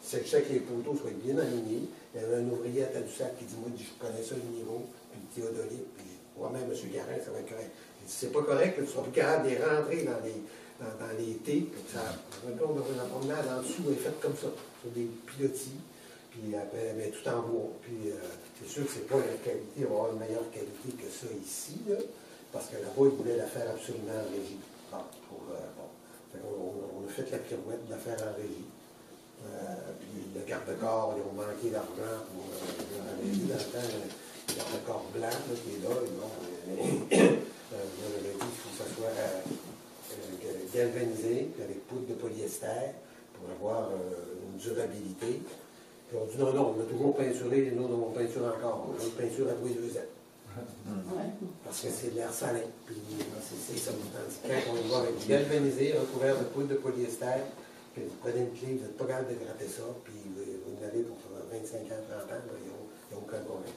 C'est que les poteaux soient bien alignés. Il y avait un ouvrier à Tadoussac qui dit moi, je connais ça le niveau, puis Théodolique, puis moi-même, M. Garin, ça va être correct. Il dit c'est pas correct, tu ne seras plus capable de rentrer dans les T. On a la promenade en dessous, elle est faite comme ça, sur des pilotis, puis après, mais tout en bois. Puis c'est sûr que c'est pas la qualité, on va avoir une meilleure qualité que ça ici, là, parce que là-bas, ils voulaient la faire absolument en régie. On a fait la pirouette de la faire en régie. Puis le garde-corps, ils ont manqué d'argent pour la régie dans le temps, le garde-corps blanc là, qui est là. J'avais dit qu'il faut que ça soit galvanisé, puis avec poudre de polyester, pour avoir une durabilité. Puis on dit non, on a toujours peinturé, nous on peinture encore. On peinture à tous les 2 ans. Parce que c'est de l'air salin. Puis c'est ça. Quand on y va avec du galvanisé, recouvert de poudre de polyester, puis vous prenez une clé, vous n'êtes pas capable de gratter ça, puis vous l'avez pour 25 ans, 30 ans, il n'y a aucun problème.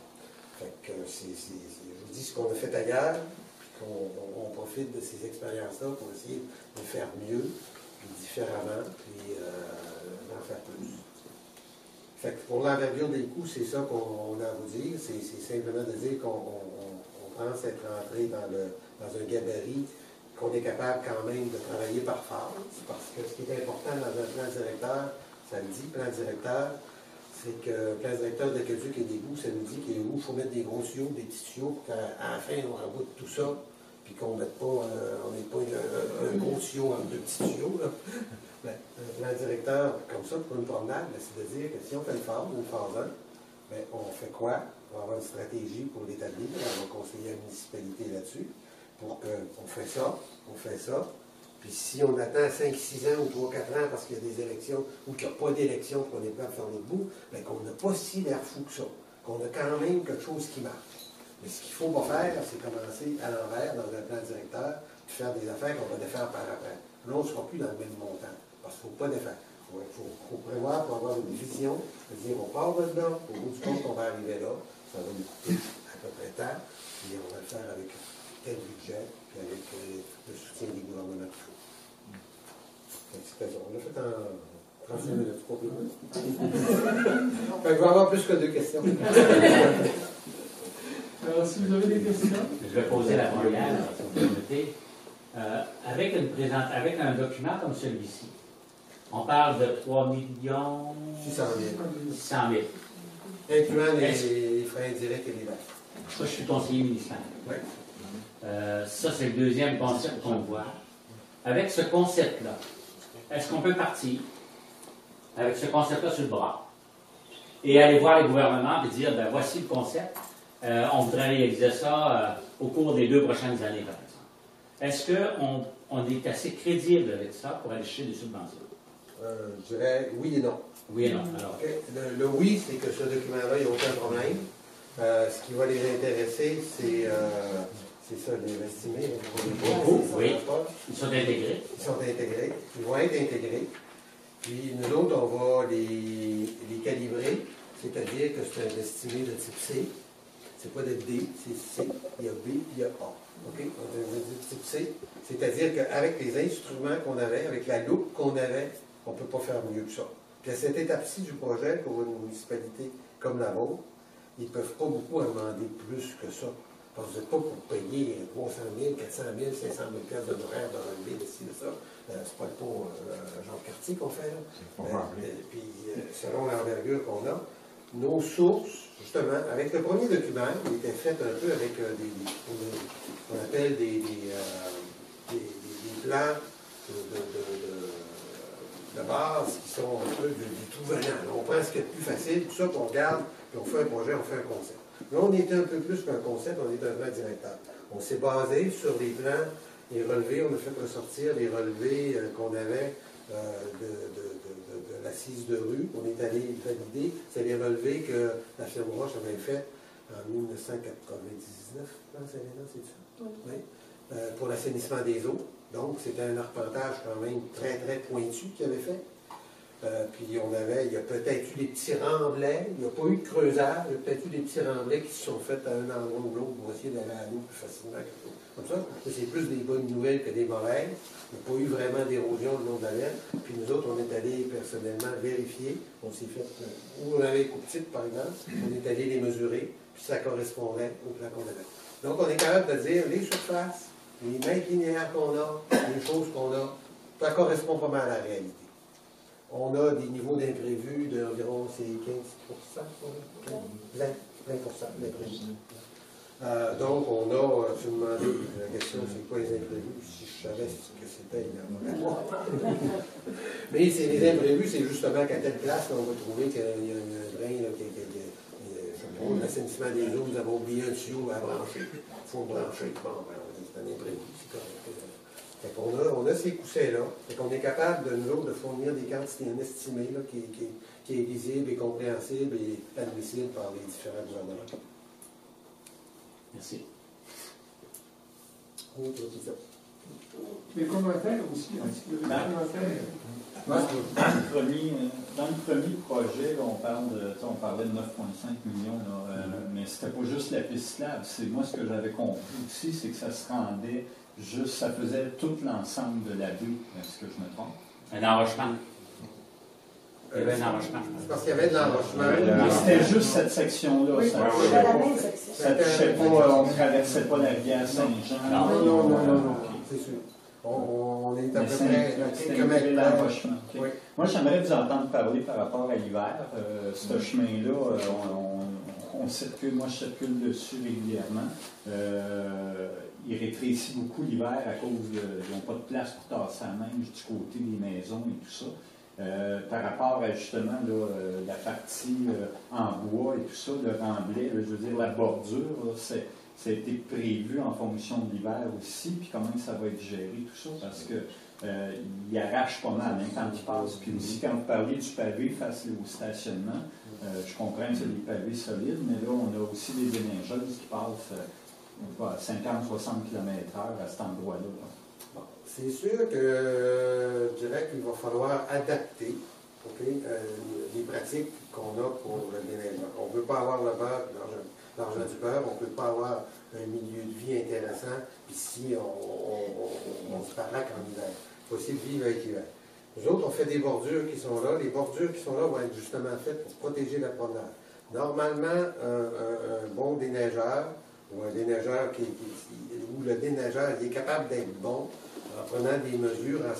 Fait que je vous dis ce qu'on a fait ailleurs, puis qu'on profite de ces expériences-là pour essayer de faire mieux, puis différemment, puis d'en faire plus. Fait que pour l'envergure des coûts, c'est ça qu'on a à vous dire, c'est simplement de dire qu'on pense être rentré dans un gabarit qu'on est capable quand même de travailler par phase, parce que ce qui est important dans un plan directeur, ça le dit, plan directeur, c'est que le plan directeur de l'aqueduc et d'égouts, ça nous dit qu'il faut mettre des gros tuyaux, des petits tuyaux, pour qu'à la fin, on raboute tout ça, puis qu'on n'ait pas, un gros tuyau entre deux petits tuyaux. Là. Ben, un plan directeur comme ça pour une promenade, c'est de dire que si on fait une phase 1, ben, on fait quoi? On va avoir une stratégie pour l'établir, on va conseiller la municipalité là-dessus, pour qu'on fait ça, Puis si on attend 5-6 ans ou 3-4 ans parce qu'il y a des élections ou qu'il n'y a pas d'élections qu'on est prêt à faire l'autre bout, bien qu'on n'a pas si l'air fou que ça, qu'on a quand même quelque chose qui marche. Mais ce qu'il ne faut pas faire, c'est commencer à l'envers dans un plan directeur, puis faire des affaires qu'on va défaire par après. Là, on ne sera plus dans le même montant, parce qu'il ne faut pas défaire. Il faut prévoir pour avoir une vision, c'est-à-dire on part de là, au bout du compte, on va arriver là, ça va nous coûter à peu près tant, puis on va le faire avec tel budget, puis avec le soutien des gouvernements qu'il faut. On l'a fait en 35 minutes, pas plus. Il va y avoir plus que 2 questions. Alors, si vous avez des questions. Je vais poser la première, si vous permettez. Avec un document comme celui-ci, on parle de 3 600 000. 000. Incluant les frais indirects et les vaches. Ça, je suis conseiller municipal. Oui. Ça, c'est le deuxième concept qu'on voit. Avec ce concept-là, est-ce qu'on peut partir avec ce concept-là sur le bras et aller voir les gouvernements et dire, ben voici le concept, on voudrait réaliser ça au cours des 2 prochaines années, par exemple. Est-ce qu'on est assez crédible avec ça pour aller chercher des subventions? Je dirais oui et non. Oui et non. Alors. Okay. Le oui, c'est que ce document-là, il n'y a aucun problème. Ce qui va les intéresser, c'est ça, les estimés. Oui. Ils sont intégrés. Ils sont intégrés. Ils vont être intégrés. Puis nous autres, on va les calibrer, c'est-à-dire que c'est un estimé de type C. C'est pas de D, c'est C. Il y a B, il y a A. OK? On a de type C. C'est-à-dire qu'avec les instruments qu'on avait, avec la loupe qu'on avait, on ne peut pas faire mieux que ça. Puis à cette étape-ci du projet, pour une municipalité comme la vôtre, ils ne peuvent pas beaucoup en demander plus que ça. Parce que vous n'êtes pas pour payer 300 000, 400 000, 500 000 d'honoraires de relevé, de ci, de ça. C'est pas le pot Jean-Cartier qu'on fait. Là. Puis selon l'envergure qu'on a, nos sources, justement, avec le premier document, il était fait un peu avec on appelle des plans de base qui sont un peu du tout venant. On prend ce qui est le plus facile, tout ça qu'on regarde, puis on fait un projet, on fait un concept. Là, on était un peu plus qu'un concept, on est un plan directeur. On s'est basé sur les plans, les relevés, on a fait ressortir les relevés qu'on avait de l'assise de rue. On est allé valider. C'est les relevés que la firme Roche avait fait en 1999. C'est ça? Oui. Pour l'assainissement des eaux. Donc, c'était un arpentage quand même très, très pointu qu'il avait fait. Puis il y a peut-être eu des petits remblais, il n'y a pas eu de creusage, il y a peut-être eu des petits remblais qui se sont faits à un endroit ou l'autre pour essayer d'aller à l'eau plus facilement. Comme ça, c'est plus des bonnes nouvelles que des mauvaises. Il n'y a pas eu vraiment d'érosion le long de la laine. Puis nous autres, on est allés personnellement vérifier. On s'est fait, où on avait les coups par exemple, on est allé les mesurer, puis ça correspondait au plan qu'on avait. Donc on est capable de dire les surfaces, les mètres linéaires qu'on a, les choses qu'on a, ça correspond pas mal à la réalité. On a des niveaux d'imprévus d'environ 15%, 20% d'imprévus. Donc, on a, si vous demandez, la question, c'est quoi les imprévus? Si je savais ce que c'était, il y en a. Mais les imprévus, c'est justement qu'à telle place, on va trouver qu'il y a un drain, l'assainissement des eaux, vous avez oublié un tuyau à brancher. Il faut brancher. Bon, c'est un imprévu, c'est correct. On a ces coussins-là. On est capable de nous autres de fournir des quantités estimées là, qui est lisible et compréhensible et admissible par les différents gouvernements. Merci. Autre question. Des commentaires aussi. Si vous avez des commentaires. Dans le premier projet, là, on parlait de 9,5 millions, là, mais c'était pas juste la piste slab. Moi, ce que j'avais compris aussi, c'est que ça se rendait juste, ça faisait tout l'ensemble de la butte. Est-ce que je me trompe? Un enrochement. Il y avait un enrochement. C'est parce qu'il y avait de l'enrochement. C'était juste cette section-là. Oui, ça touchait pas, on ne traversait pas la rivière Saint-Jean. Non. C'est sûr. On est à peu près à quelques mètres. L'enrochement. Oui. Moi, j'aimerais vous entendre parler par rapport à l'hiver. Ce chemin-là, on circule, moi je circule dessus régulièrement. Il rétrécit beaucoup l'hiver à cause ils n'ont pas de place pour tasser la neige du côté des maisons et tout ça. Par rapport à justement là, la partie en bois et tout ça, le remblai, je veux dire la bordure, là, ça a été prévu en fonction de l'hiver aussi, puis comment ça va être géré, tout ça, parce que il arrache pas mal hein, quand il passe. Puis aussi, quand vous parlez du pavé face au stationnement, je comprends que c'est des pavés solides, mais là, on a aussi des déneigeuses qui passent à 50-60 km/h à cet endroit-là. Bon, c'est sûr que je dirais qu'il va falloir adapter les pratiques qu'on a pour le déneigement. On ne peut pas avoir le beurre, l'argent du beurre, on ne peut pas avoir un milieu de vie intéressant, puis si on se baraque en hiver. Il faut aussi vivre avec l'hiver. Nous autres, on fait des bordures qui sont là. Les bordures qui sont là vont être justement faites pour protéger la promenade. Normalement, un bon déneigeur, ou un déneigeur où le déneigeur est capable d'être bon, en prenant des mesures, en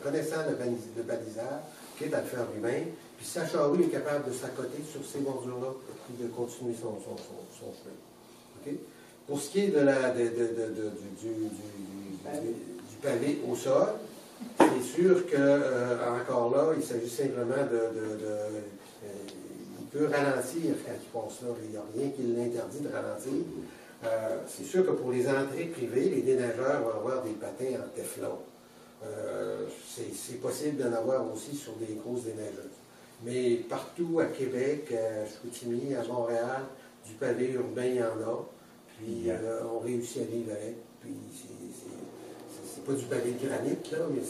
connaissant le balisage, quitte à le faire lui-même, puis sachant où il est capable de s'accoter sur ces bordures-là, puis de continuer son chemin. Okay? Pour ce qui est du pavé au sol, c'est sûr que encore là, il s'agit simplement il peut ralentir quand il passe là. Il n'y a rien qui l'interdit de ralentir. C'est sûr que pour les entrées privées, les déneigeurs vont avoir des patins en téflon. C'est possible d'en avoir aussi sur des grosses déneigeuses. Mais partout à Québec, à Chicoutimi, à Montréal, du pavé urbain, il y en a. Puis on réussit à vivre avec. Puis c'est pas du pavé de granit, là, mais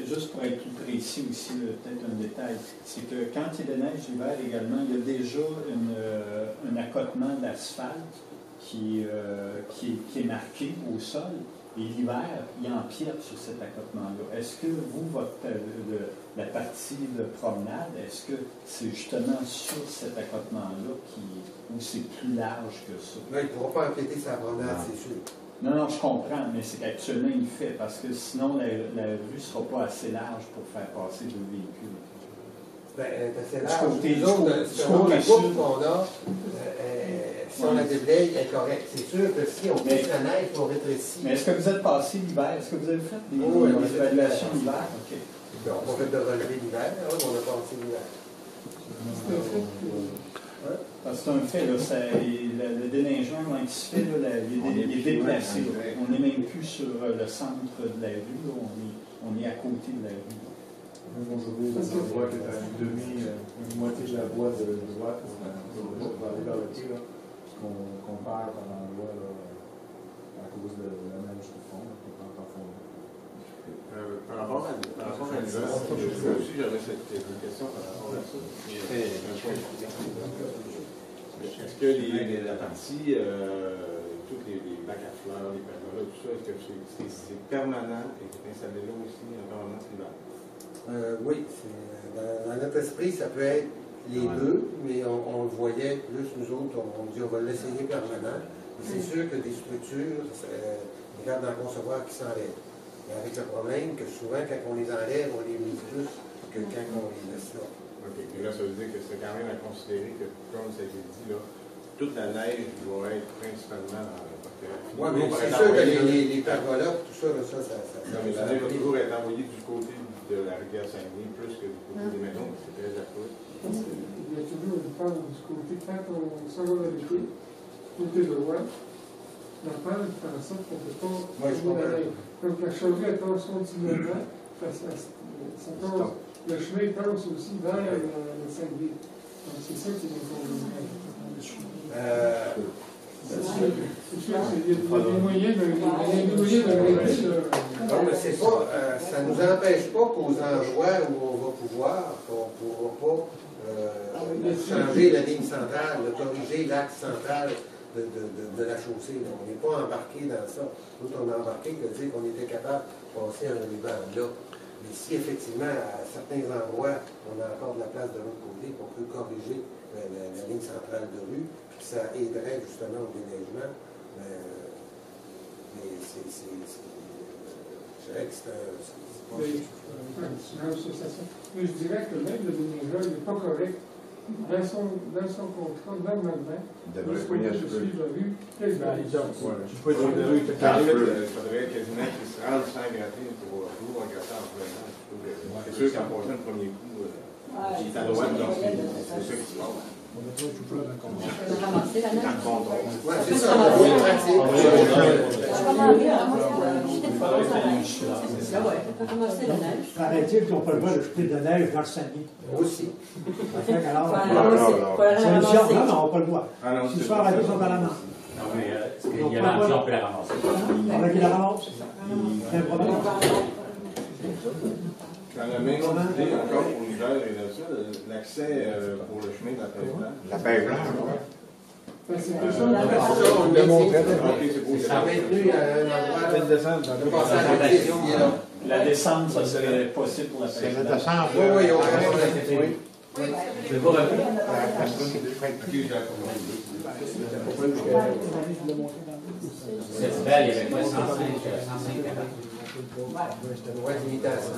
Juste pour être plus précis aussi, peut-être un détail, c'est que quand il déneige l'hiver également, il y a déjà un accotement d'asphalte qui est marqué au sol, et l'hiver, il empiète sur cet accotement-là. Est-ce que vous, la partie de promenade, est-ce que c'est justement sur cet accotement-là où c'est plus large que ça? Là, il ne pourra pas empiéter sa promenade, c'est sûr. Non, je comprends, mais c'est qu'actuellement, il le fait, parce que sinon, la rue ne sera pas assez large pour faire passer deux véhicules. Bien, c'est large. Selon la coupe qu'on a, si on la déblaye, elle est correcte. C'est sûr que si on pousse la neige, on rétrécit. Mais est-ce que vous êtes passé l'hiver? Est-ce que vous avez fait des évaluations l'hiver? OK. On va faire de relever l'hiver, on a passé l'hiver. Parce que c'est un fait, là, le déneigement, quand il se fait, là, il est déplacé. On n'est même plus sur le centre de la rue, là, on est à côté de la rue. Aujourd'hui, on voit que tu as une moitié de la voie de droite, on va aller vers le pied, qu'on perd par l'endroit à cause de la neige de fond, qui est en fond. Par rapport à l'hiver, aussi j'avais une question par rapport à ça. Est-ce que la partie, tous les bacs à fleurs, les pergolas, tout ça, est-ce que c'est permanent et c'est installé là aussi en permanence l'hiver? Oui, dans notre esprit, ça peut être les deux, mais on le voyait plus, nous autres, on dit on va l'essayer permanent. C'est sûr que des structures, on regarde d'en concevoir qui s'enlèvent. Mais avec le problème que souvent, quand on les enlève, on les mise plus que quand on les laisse là. OK. Et là, ça veut dire que c'est quand même à considérer que, comme ça a été dit, là, toute la neige doit être principalement dans le parc. Oui, mais c'est sûr que les pergolas, tout ça, non, mais la neige va toujours être envoyée du côté de la rivière Saguenay plus que du côté des maisons, c'est très affreux. Il y a toujours une pente du côté, quand on s'en va vérifier, côté droit, la pente fait en sorte qu'on ne peut pas tourner la neige. Donc la chaudière passe continuellement, le chemin passe aussi vers le Saguenay. Donc c'est ça qui est inconvénient. C'est sûr, il y a des moyens de réduire. Non, mais c'est pas, ça ne nous empêche pas qu'aux endroits où on va pouvoir, qu'on ne pourra pas changer la ligne centrale, corriger l'axe central de la chaussée. On n'est pas embarqué dans ça. Nous, on a embarqué de dire qu'on était capable de passer un ruban là. Mais si effectivement, à certains endroits, on a encore de la place de l'autre côté, qu'on peut corriger la ligne centrale de rue, puis que ça aiderait justement au déneigement, mais Je dirais que c'est pas Mais, une association. Mais je dirais que même le bénévole n'est pas correct. Dans son contrat, normalement, Il devrait poigner à cheveux. suivre la rue, quelle validation. Tu peux donner la rue, il faudrait quasiment qu'il se rende sans gratter pour pouvoir gratter en plein temps. C'est sûr qu'en passant le premier coup, il est à droite, donc c'est ça qui se passe. On a ramassé la neige. Ouais, c'est ça, on va pratique. Paraît-il qu'on peut le voir le jeter de neige dans le sanier. Aussi. Alors, Ramasser. non, non, on peut le voir. Ah non, Si c'est soir, la maison dans la main. Non, mais il y a l'envie, on peut la ramasser. Avec la ramasse, c'est un problème. Dans la même idée, encore pour l'hiver et là, ça, l'accès pour le chemin de la pêche blanche. La pêche blanche, oui. Ben, c'est que ça, On le montrait. Ok, c'est beau. Ça a maintenu à un endroit Faites descendre. de passer à la question. La descente, ça serait possible pour la C'est pêche la blanche. descente. Oui, oui, on va Oui. Je vais vous rappeler. Cette belle, il y avait quoi, 105 C'est une loi d'imitation.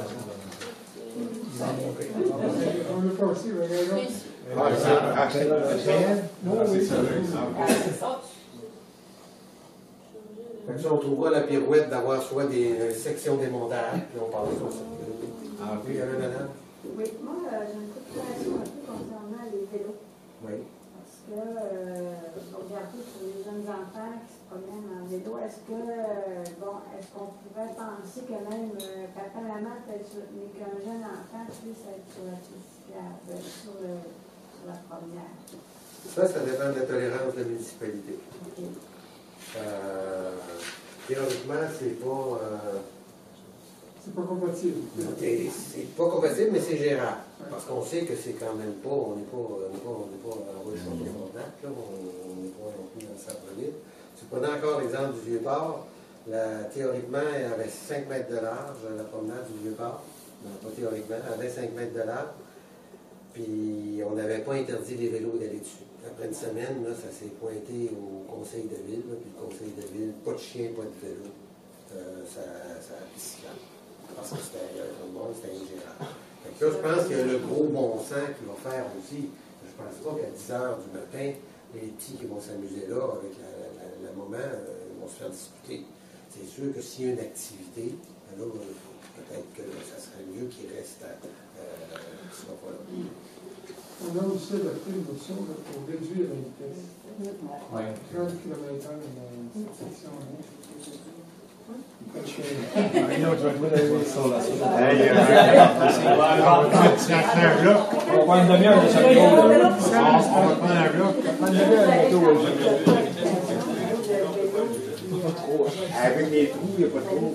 on le passé, regardons. Ah, c'est elle? Non, oui. Fait que ça, on trouvera la pirouette d'avoir soit des sections démontables, puis on parle de ça. Ah, oui, il y avait madame. Oui, moi, j'ai une petite question un peu concernant les vélos. Oui. Parce que, regardez, pour les jeunes enfants qui se promènent en vélo, est-ce que, est-ce qu'on pourrait penser que même papa, maman, mais qu'un jeune enfant puisse être sur la piste cyclable, sur la promenade? Ça dépend de la tolérance de la municipalité. Okay. Théoriquement, c'est pas. C'est pas compatible. C'est pas compatible, mais c'est gérable. Parce qu'on sait que c'est quand même pas. On n'est pas en route fondante, là. On n'est pas non plus dans le centre-ville. Si vous prenez encore l'exemple du Vieux-Port, théoriquement, elle avait 5 mètres de large, la promenade du Vieux-Port. Non, pas théoriquement, elle avait 5 mètres de large. Puis on n'avait pas interdit les vélos d'aller dessus. Après une semaine, là, ça s'est pointé au conseil de ville, là, puis le conseil de ville, pas de chien, pas de vélo. Ça a piscine. Parce que c'était ingérable. Fait que là, je pense qu'il y a le gros bon sens qui va faire aussi. Je pense pas qu'à 10 h du matin, les petits qui vont s'amuser là, avec la maman, vont se faire discuter. C'est sûr que s'il y a une activité, là, peut-être que ça serait mieux qu'ils restent qu'ils ne soient pas là. On a aussi adopté une motion pour réduire la vitesse. Oui. 30 km/h dans cette section-là. On va une demi-heure de chaque jour. On va prendre un bloc. Avec les trous, il n'y a pas de trous.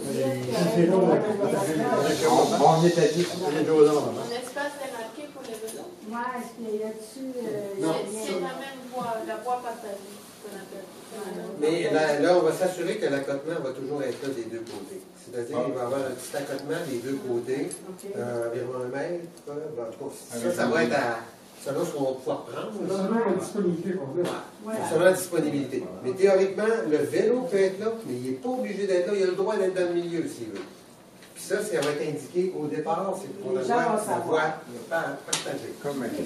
On est à 10 jours dans Un espace démarqué pour les vélos. Moi, est-ce qu'il y a dessus. C'est la même voie, la voie partagée qu'on appelle. Mais là, on va s'assurer que l'accotement va toujours être là des deux côtés. C'est-à-dire qu'il va y avoir un petit accotement des deux côtés, environ 1 mètre. En tout cas, ça va être selon ce qu'on va pouvoir prendre. Selon la disponibilité qu'on a. Selon la disponibilité. Mais théoriquement, le vélo peut être là, mais il n'est pas obligé d'être là. Il a le droit d'être dans le milieu s'il veut. Puis ça va être indiqué au départ, c'est pour la voie partagée.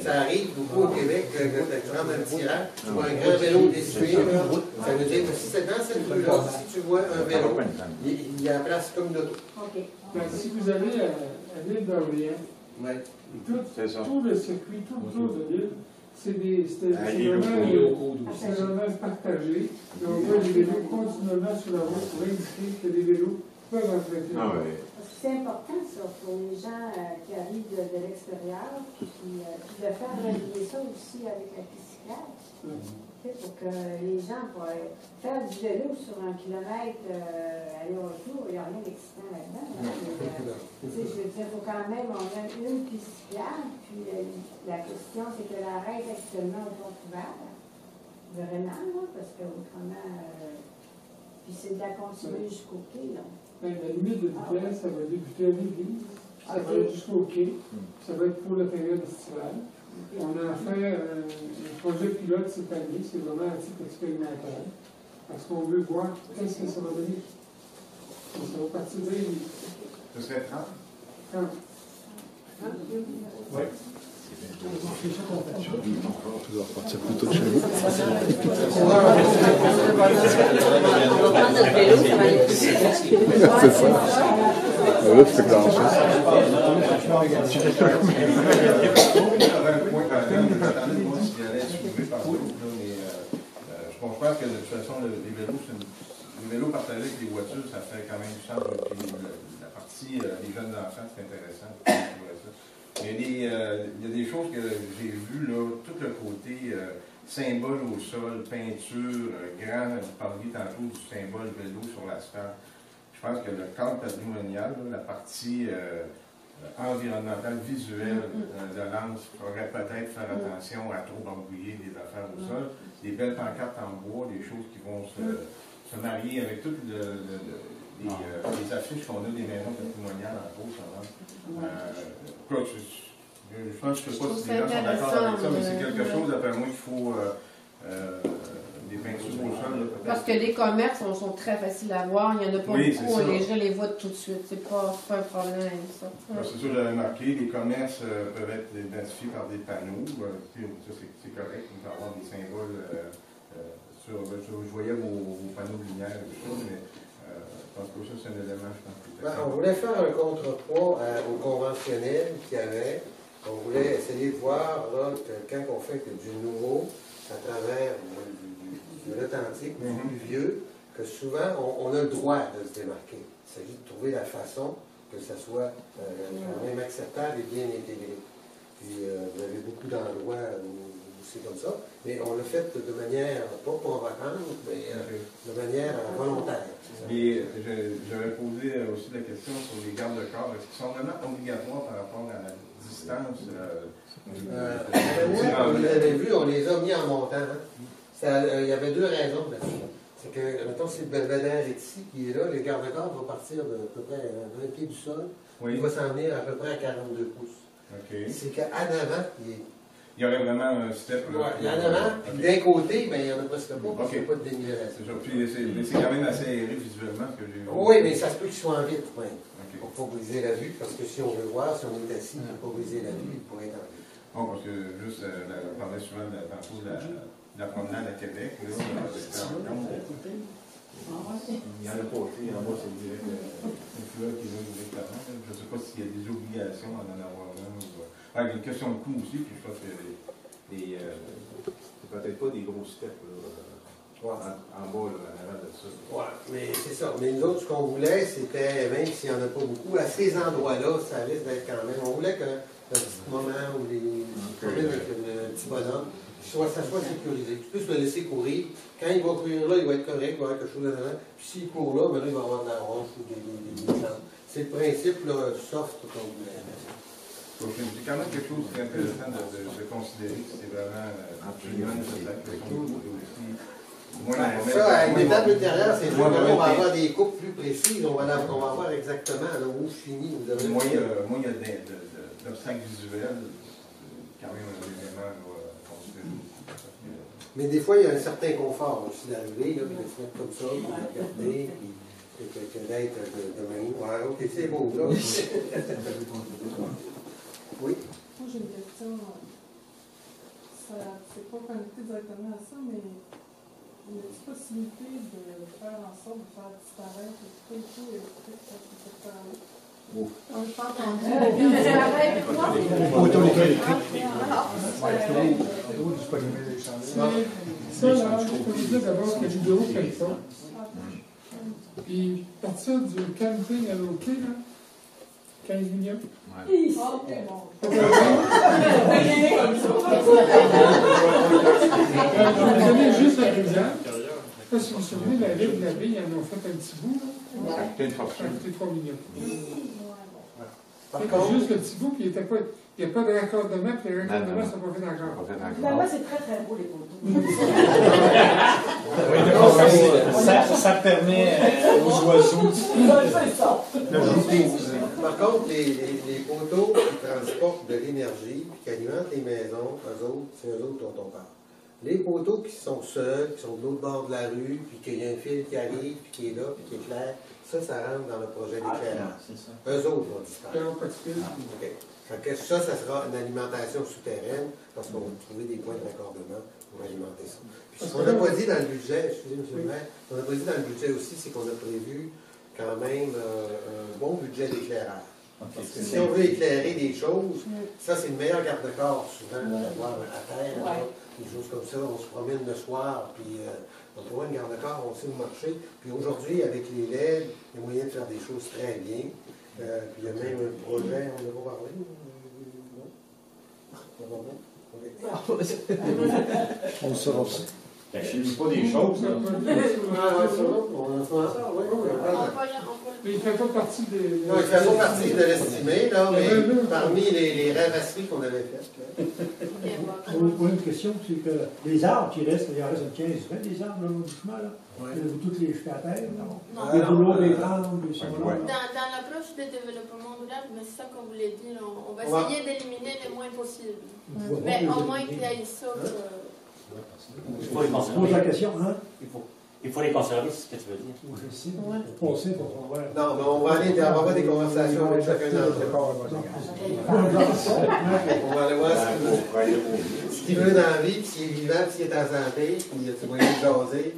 Ça arrive beaucoup au Québec, que tu rentres dans le tirage, tu vois un grand vélo d'essuie, ça veut dire que si c'est dans cette rue-là, si tu vois un vélo, il y a la place comme d'auto. Si vous allez à l'île d'Orléans, tout le circuit, tout le tour de l'île, c'est vraiment partagé. Et on voit les vélos continuellement sur la route pour indiquer que les vélos peuvent emprunter. C'est important, ça, pour les gens qui arrivent de l'extérieur, puis de faire relier ça aussi avec la piste cyclable. Pour que les gens pourraient faire du vélo sur 1 kilomètre aller-retour, il n'y a rien d'excitant là-dedans. Je veux dire, il faut quand même, on a une piste cyclable, puis la question, c'est qu'elle arrête actuellement au pont ouvert. Vraiment, là, parce qu'autrement, puis c'est de la continuer jusqu'au quai, là. La limite de vitesse, ça va débuter à l'église, ça va être jusqu'au quai, ça va être pour la période estivale. On a fait un projet pilote cette année, c'est vraiment un titre expérimental, parce qu'on veut voir qu'est-ce que ça va donner. Ça va partir de... Ce serait 30? 30. Oui. Tu dois repartir plus tôt de chez vous. C'est ça. Là, tu fais clencher. Je pense que de toute façon, les vélos partagés avec les voitures, ça fait quand même du sens. La partie des jeunes enfants, c'est intéressant. Mais il y a des choses que j'ai vues, là, tout le côté symbole au sol, peinture, grand, vous parliez tantôt du symbole vélo sur l'asphalte. Je pense que le cadre patrimonial, la partie environnementale, visuelle de Lens, faudrait peut-être faire attention à trop bambouiller des affaires au sol. Des belles pancartes en bois, des choses qui vont se marier avec toutes les affiches qu'on a des maisons patrimoniales en gros. Je pense que je ne sais pas si les gens sont d'accord avec ça, mais c'est quelque chose, d'après moi, qu'il faut des peintures au sol. Parce que les commerces sont très faciles à voir, il n'y en a pas beaucoup, les gens les voient tout de suite, c'est pas un problème, ça. C'est ça, j'avais marqué, les commerces peuvent être identifiés par des panneaux, ça c'est correct, on peut avoir des symboles je voyais vos panneaux de lumière et tout ça, mais je pense que ça c'est un élément, je pense. On voulait faire un contrepoids au conventionnel qu'il y avait. On voulait essayer de voir là, que quand on fait du nouveau, à travers de l'authentique, du plus vieux, que souvent on a le droit de se démarquer. Il s'agit de trouver la façon que ça soit quand même acceptable et bien intégré. Puis vous avez beaucoup d'endroits où c'est comme ça, mais on l'a fait de manière, pas convaincante, mais de manière volontaire. Et j'avais posé aussi la question sur les gardes de corps. Est-ce qu'ils sont vraiment obligatoires par rapport à la distance? Vous l'avez vu, on les a mis en montant. Il y avait deux raisons là-dessus. C'est que, mettons, si le belvédère est ici, qui est là, les gardes de corps vont partir de à peu près 20 pieds du sol. Oui. Il va s'en venir à peu près à 42 pouces. Okay. C'est qu'en avant, il y aurait vraiment un step. Ouais, il y en a avant, puis d'un côté, mais il n'y en a presque pas, parce qu'il n'y a pas de dénivellation. C'est quand même assez aéré visuellement ce que j'ai vu. Oui, mais ça se peut qu'il soit en vitre, pour ne pas briser la vue, parce que si on veut voir, si on est assis, il ne peut pas briser la vue, il pourrait être en vitre. Bon, parce que juste, on parlait souvent tantôt de la promenade à Québec. Là, il y en a pas aussi, en bas, c'est direct une fleur qui va directement. Je ne sais pas s'il y a des obligations à en avoir là. Il y a une question de coût aussi, puis je pense que c'est peut-être pas des gros steps en bas, là, en avant de ça. Oui, mais c'est ça. Mais nous autres, ce qu'on voulait, c'était, même s'il n'y en a pas beaucoup, à ces endroits-là, ça risque d'être quand même. On voulait que le petit moment où les avec le petit bonhomme, ça soit sécurisé. Tu peux le laisser courir. Quand il va courir là, il va être correct, il va avoir quelque chose en avant. Puis s'il court là, ben là, il va avoir de la ronge ou des plantes. C'est le principe là, soft qu'on voulait. Donc, c'est quand même quelque chose qui est intéressant de considérer que c'est vraiment absolument nécessaire que ça, à une étape ultérieure, c'est sûr qu'on va avoir des coupes plus précises, on va voir exactement là, où finit. Moi, il y a d'obstacles visuels, quand même un élément à considérer. Mais des fois, il y a un certain confort aussi d'arriver, de se mettre comme ça, pour regarder, puis que d'être de même. Ouais, ok, c'est beau, là. Oui. Moi, j'ai une question. C'est pas connecté directement à ça, mais il y a-t-il possibilité de faire en sorte de faire disparaître tout et tout dans ce secteur-là? On ne pas entendu. Les poteaux électriques. Ça, là, je peux vous dire d'abord que l'hydro fait ça. Puis, partir du camping à l'OK, là, 15 millions. Je vais vous donner juste un exemple. Je ne sais pas si vous vous souvenez, la ville de la ville, ils en ont fait un petit bout. Ça a coûté 3 millions. C'est juste le petit bout, puis il n'y a pas de raccordement, puis les raccordements ne sont pas faits encore. Finalement, c'est très très beau les poteaux. Ça permet aux oiseaux de jouer. Par contre, les poteaux qui transportent de l'énergie et qui alimentent les maisons, c'est eux autres dont on parle. Les poteaux qui sont seuls, qui sont de l'autre bord de la rue, puis qu'il y a un fil qui arrive, puis qui est là, puis qui est clair, ça rentre dans le projet d'éclairage. C'est ça. Eux autres vont disparaître. OK. Fait que ça sera une alimentation souterraine, parce qu'on va trouver des points de raccordement pour alimenter ça. Puis ce qu'on n'a pas dit dans le budget, excusez-moi, M. le maire, ce qu'on n'a pas dit dans le budget aussi, c'est qu'on a prévu quand même un bon budget d'éclairage. Okay. Parce que si on veut éclairer des choses, ça c'est le meilleur garde-corps souvent d'avoir à terre, là, des choses comme ça. On se promène le soir, puis on trouve un garde-corps, on sait où marcher. Puis aujourd'hui, avec les LED, il y a moyen de faire des choses très bien. Puis il y a même un projet, on n'a pas parlé. Non? On le saura aussi. Cachez-nous pas des choses, là. Il ne fait pas partie des... Non, il ne fait pas partie de l'estimé, là, mais parmi les rêvasseries qu'on avait faites. Pour une question, c'est que les arbres qui restent, il y en reste 15-20 des arbres là, du chemin, là. Vous toutes les jeter à terre, non? Les bouleaux, les grandes, les Dans l'approche de développement durable, mais c'est ça qu'on voulait dire, on va essayer d'éliminer le moins possible. Mais au moins qu'il y ait ça. Il faut les conserver. Pose la question, hein? Il faut les conserver, c'est ce que tu veux dire. Oui, je sais. Pour passer, pour voir. Non, mais on va aller avoir des conversations avec chacun d'entre eux. On va aller voir ce qu'il veut dans la vie, puis s'il est vivant, puis s'il est en santé, puis il y a moyen de jaser.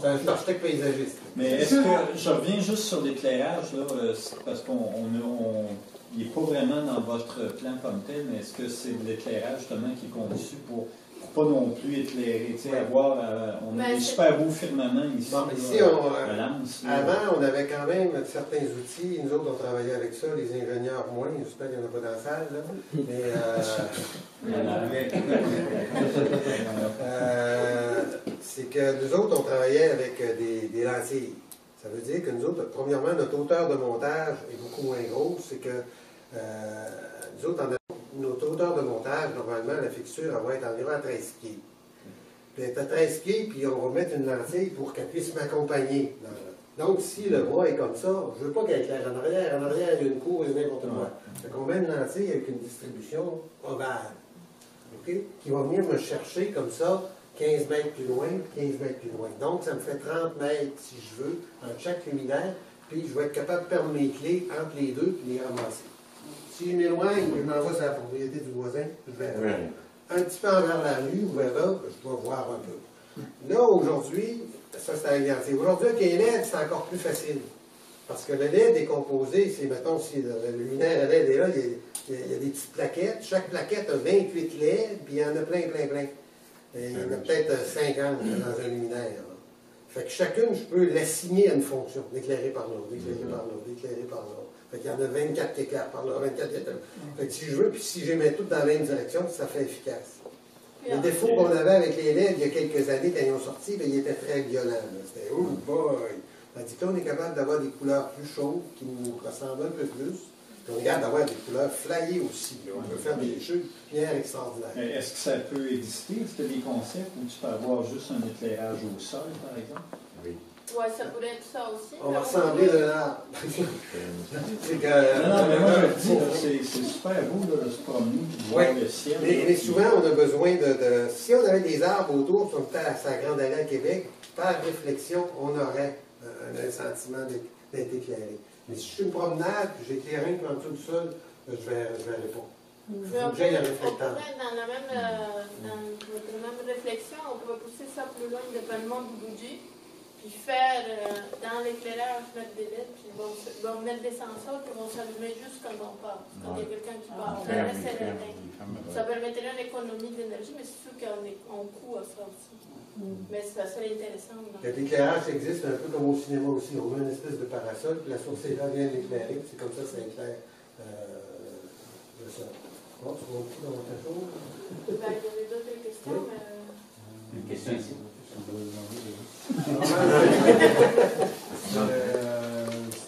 C'est un architecte paysagiste. Mais est-ce que, je reviens juste sur l'éclairage, là, parce il n'est pas vraiment dans votre plan comme tel, mais est-ce que c'est de l'éclairage justement qui est conçu pour pas non plus éclairer, tu sais, avoir, on a des super beaux firmaments ici. Bon, ici, avant, on avait quand même certains outils. Nous autres, on travaillait avec ça, les ingénieurs moins. J'espère qu'il n'y en a pas dans la salle, là. Mais c'est que nous autres, on travaillait avec des lentilles. Ça veut dire que nous autres, premièrement, notre hauteur de montage est beaucoup moins grosse. C'est que nous autres, notre hauteur de montage, normalement, la fixture, elle va être environ à 13 pieds. Puis elle est à 13 pieds, puis on va mettre une lentille pour qu'elle puisse m'accompagner. Donc, si le bois est comme ça, je ne veux pas qu'elle éclaire en arrière. En arrière, il y a une cour et n'importe quoi. Fait qu'on met une lentille avec une distribution ovale, okay? Qui va venir me chercher comme ça, 15 mètres plus loin, 15 mètres plus loin. Donc, ça me fait 30 mètres, si je veux, entre chaque luminaire, puis je vais être capable de perdre mes clés entre les deux, puis les ramasser. Si je m'éloigne, je m'envoie sur la propriété du voisin, je verrai. Un petit peu envers la rue, ou vers là, je dois voir un peu. Là, aujourd'hui, ça c'est à l'identité. Aujourd'hui, avec les LED, c'est encore plus facile. Parce que le LED est composé, c'est, mettons, si le luminaire LED est là, il y a des petites plaquettes. Chaque plaquette a 28 LED, puis il y en a plein. Et il y en a peut-être 50 dans un luminaire. Là. Fait que chacune, je peux l'assigner à une fonction, d'éclairer par là, d'éclairer par là, d'éclairer par là. Fait qu'il y en a 24 qui éclairent par là, 24 qui éclairent. Fait que si je veux, puis si je les mets toutes dans la même direction, ça fait efficace. Le défaut qu'on avait avec les LED il y a quelques années, quand ils ont sorti, bien, ils étaient très violents. C'était « Oh boy! » Tandis que là, on est capable d'avoir des couleurs plus chaudes, qui nous ressemblent un peu plus. Puis on regarde d'avoir des couleurs flyées aussi. Là. On peut faire des jeux de lumière extraordinaires. Est-ce que ça peut exister? Est-ce qu'il y a des concepts où tu peux avoir juste un éclairage au sol, par exemple? Oui. Oui, ça pourrait être ça aussi. On va ressembler d'un arbre. C'est que... Non, mais moi, je dis, c'est super beau là, de se promener, de voir le ciel. Mais souvent, on a besoin de... Si on avait des arbres autour, si on était à sa grande allée à Québec, par réflexion, on aurait un sentiment d'être éclairé. Mais si je suis une promenade, j'éclaire rien en dessous du sol, je vais répondre. Il faut que j'aille un réflecteur. Dans votre même réflexion, on pourrait pousser ça plus loin, dépendamment du budget. Puis faire dans l'éclairage, mettre des LED, puis bon, mettre des sensors qui vont s'allumer juste quand on part. Quand il y a quelqu'un qui part, ça permettrait une économie d'énergie, mais c'est sûr qu'on coûte à ça aussi. Mais ça serait intéressant. L'éclairage existe un peu comme au cinéma aussi. On met une espèce de parasol, puis la source là vient l'éclairer, c'est comme ça éclaire le sol. Bon, tu vois aussi dans votre chose? Il y avait d'autres questions, mais... Une question ici. C'est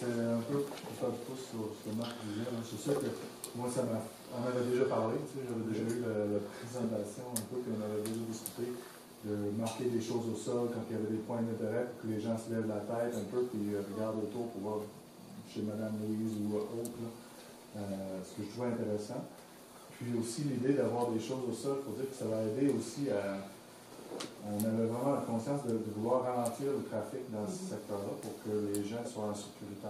un peu pour faire du pouce sur ce que Marc disait. C'est sûr que moi, on avait déjà parlé, j'avais déjà eu la présentation un peu qu'on avait déjà discuté de marquer des choses au sol quand il y avait des points d'intérêt pour que les gens se lèvent la tête un peu et regardent autour pour voir chez Mme Louise ou autre, ce que je trouvais intéressant. Puis aussi l'idée d'avoir des choses au sol, il faut dire que ça va aider aussi à on avait vraiment la conscience de vouloir ralentir le trafic dans ce secteur-là pour que les gens soient en sécurité.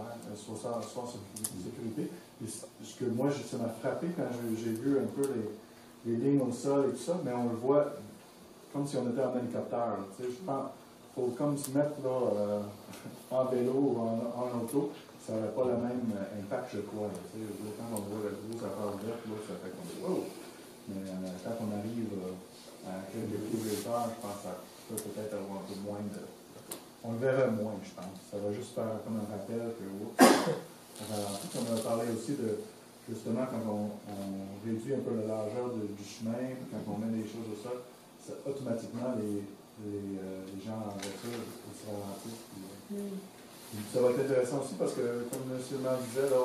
Et ce que moi, ça m'a frappé quand j'ai vu un peu les lignes au sol et tout ça, mais on le voit comme si on était en hélicoptère. Je pense qu'il faut comme se mettre là, en vélo ou en auto, ça n'aurait pas le même impact, je crois. Quand on voit le gros affaire ouverte, là, ça fait comme wow! Mais quand on arrive à quelques kilomètres, je pense que ça peut peut-être avoir un peu moins de. On le verra moins, je pense. Ça va juste faire comme un rappel que on ralentit. On a parlé aussi de justement quand on réduit un peu la largeur du chemin, quand on met des choses au sol, automatiquement les gens en voiture se ralentissent. Ça va être intéressant aussi parce que, comme M. Le Maire disait, là,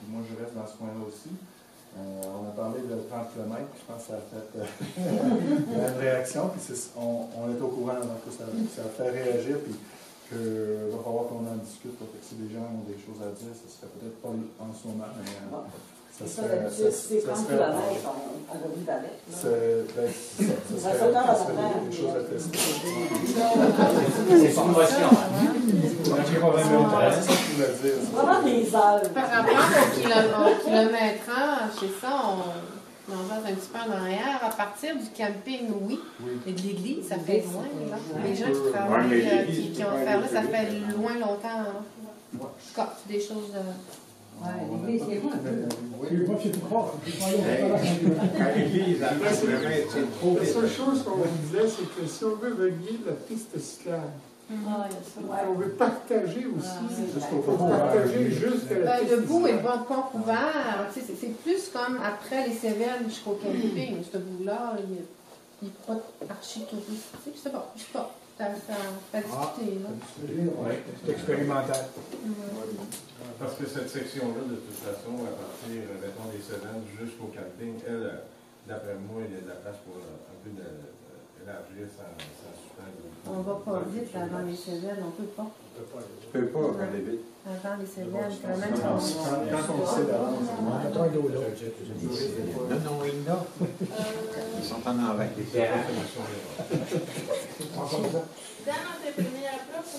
moi je reste dans ce coin-là aussi. On a parlé de 30 km, je pense que ça a fait une réaction, puis on est au courant, donc ça a fait réagir, puis qu'il va falloir qu'on en discute, parce que si les gens ont des choses à dire, ça serait peut-être pas en ce moment, mais ça serait... Si 30 km, on va vivre avec. Ça serait quelque chose à tester. C'est une motion. Vraiment des heures. Par rapport au kilomètre, chez ça, on en jase un petit peu en arrière. À partir du camping, oui. Et de l'église, ça fait loin. Là. Les gens qui travaillent, qui ont fait là, ça fait loin longtemps. C'est des choses... l'église, c'est loin. À l'église, après, c'est trop. La seule chose qu'on disait, c'est que si on veut relier la piste cyclable, on veut partager aussi, partager jusqu'à la piste le bout est bon pas couvert. C'est plus comme après les Cévennes jusqu'au camping. Ce bout-là, il n'est pas archi-touristique. C'est bon, je sais pas. Ça fait discuter. C'est expérimental. Parce que cette section-là, de toute façon, à partir, mettons, des Cévennes jusqu'au camping, elle, d'après moi, il y a de la place pour un peu d'élargir sa super. On va pas vite avant les Cévennes, on peut pas. Tu peux pas aller vite. Avant les Cévennes, quand même. Quand on le sait d'avance, Non, il y en a. Ils sont en envers. Dans notre première approche,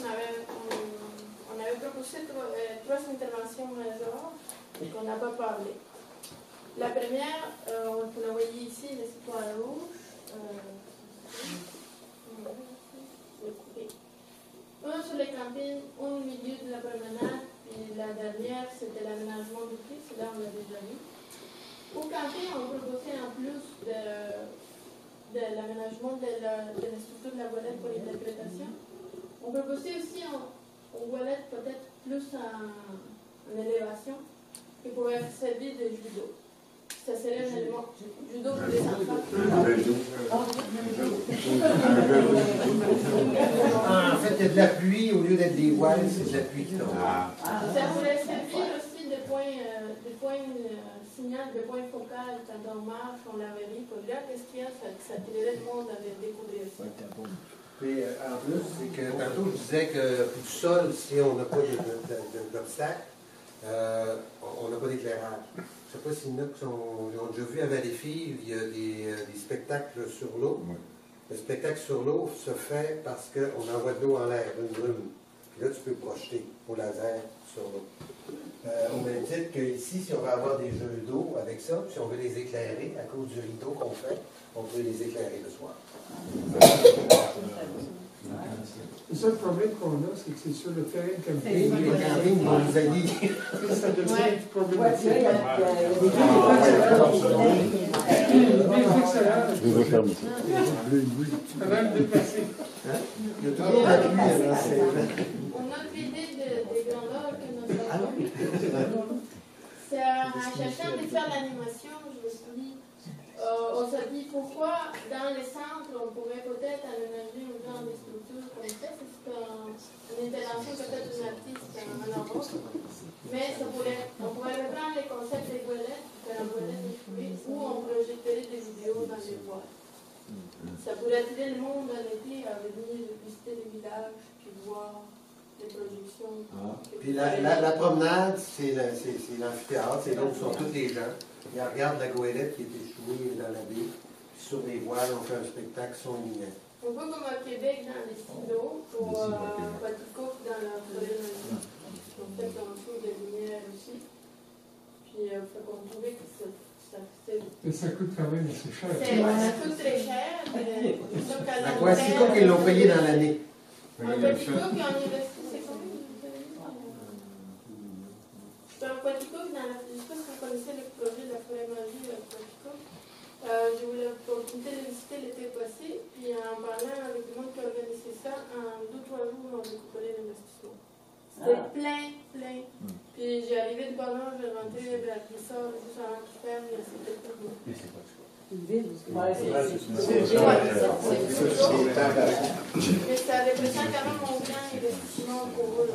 on avait proposé trois interventions majeures qu'on n'a pas parlé. La première, vous la voyez ici, les points rouges. Un sur les campings, un au milieu de la promenade, et la dernière, c'était l'aménagement du prix, là on l'a déjà vu. Au camping, on proposait en plus de l'aménagement de la structure de la voilette pour l'interprétation. On proposait aussi une voilette peut-être plus en élévation, qui pourrait servir de judo. Ça serait un élément judo pour les enfants. En fait, il y a de la pluie, au lieu d'être des voiles, c'est de la pluie qui tombe. Ça pourrait servir aussi de point signal, de point focal quand on marche, on la vérifie. Pour là, qu'est-ce qu'il y a, ça tirerait le monde à découvrir ça. Puis, en plus, c'est que tantôt, je disais que tout seul, si on n'a pas d'obstacle, on n'a pas d'éclairage. Je ne sais pas s'il y en a qui ont déjà vu à Valleyfield, il y a des spectacles sur l'eau. Le spectacle sur l'eau se fait parce qu'on envoie de l'eau en l'air, une brume. Puis là, tu peux projeter au laser sur l'eau. On a dit qu'ici, si on veut avoir des jeux d'eau avec ça, si on veut les éclairer à cause du rideau qu'on fait, on peut les éclairer le soir. Le seul problème qu'on a, c'est que c'est sur le terrain de camping. Les campings vont nous allier. Ça devient problématique. Je vais fermer ça. Ça va me dépasser. Il y a toujours la pluie à lancer. On a une idée des grandeurs que nous avons. C'est en cherchant de faire l'animation, je me suis dit, on s'est dit pourquoi dans les centres on pourrait peut-être aménager une genre de structure comme ça, c'est une intervention peut-être d'un artiste en Europe, mais on pourrait reprendre les concepts des voilettes, de la voilette échouée, où on projetterait des vidéos dans les voiles. Ça pourrait attirer le monde en été à venir visiter les villages, puis voir les projections. Puis la promenade, c'est l'amphithéâtre, c'est là où sont tous les gens. Ils regardent la goélette qui est échouée dans la baie. Puis sur les voiles, on fait un spectacle son lumière. Un peu comme à Québec dans les silos, ou à Quatico dans la forêt marine. En fait, on trouve des lumières aussi. Puis, on trouvait que ça faisait. Mais ça coûte quand même assez cher. Ça coûte très cher. Mais à Quatico qu'ils l'ont payé dans l'année. À Quatico, qui ont investi, c'est combien? À Quatico, je ne sais pas si vous connaissez le projet de la forêt marine à Quatico. J'ai eu l'opportunité de visiter l'été passé, puis en parlant avec le monde qui organisait ça, en 2-3 jours, on a récupéré l'investissement. C'était plein. Puis j'ai arrivé de bonne heure, j'ai rentré vers Brissard, juste avant qu'il ferme, et c'était tout beau. Une ville, Mais ça représente quand même un grand investissement pour eux.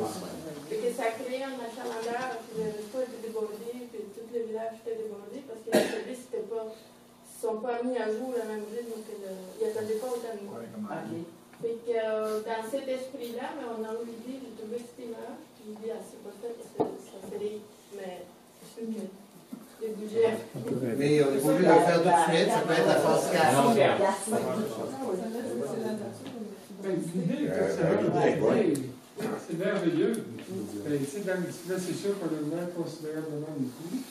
Et que ça a créé un achalandage, puis le resto était débordé, puis tout le village était débordé, parce que les services ne sont pas mis à jour à la même rythme, donc ils n'attendaient pas autant de monde. Fait que dans cet esprit-là, on a eu l'idée de trouver cette image, puis j'ai dit, c'est pas fait, ça serait, mais c'est sûr que le budget. Mais on est obligé de le faire tout de suite, ça peut être la phase 4. L'idée, c'est merveilleux. Là, c'est sûr qu'on augmente considérablement les coûts.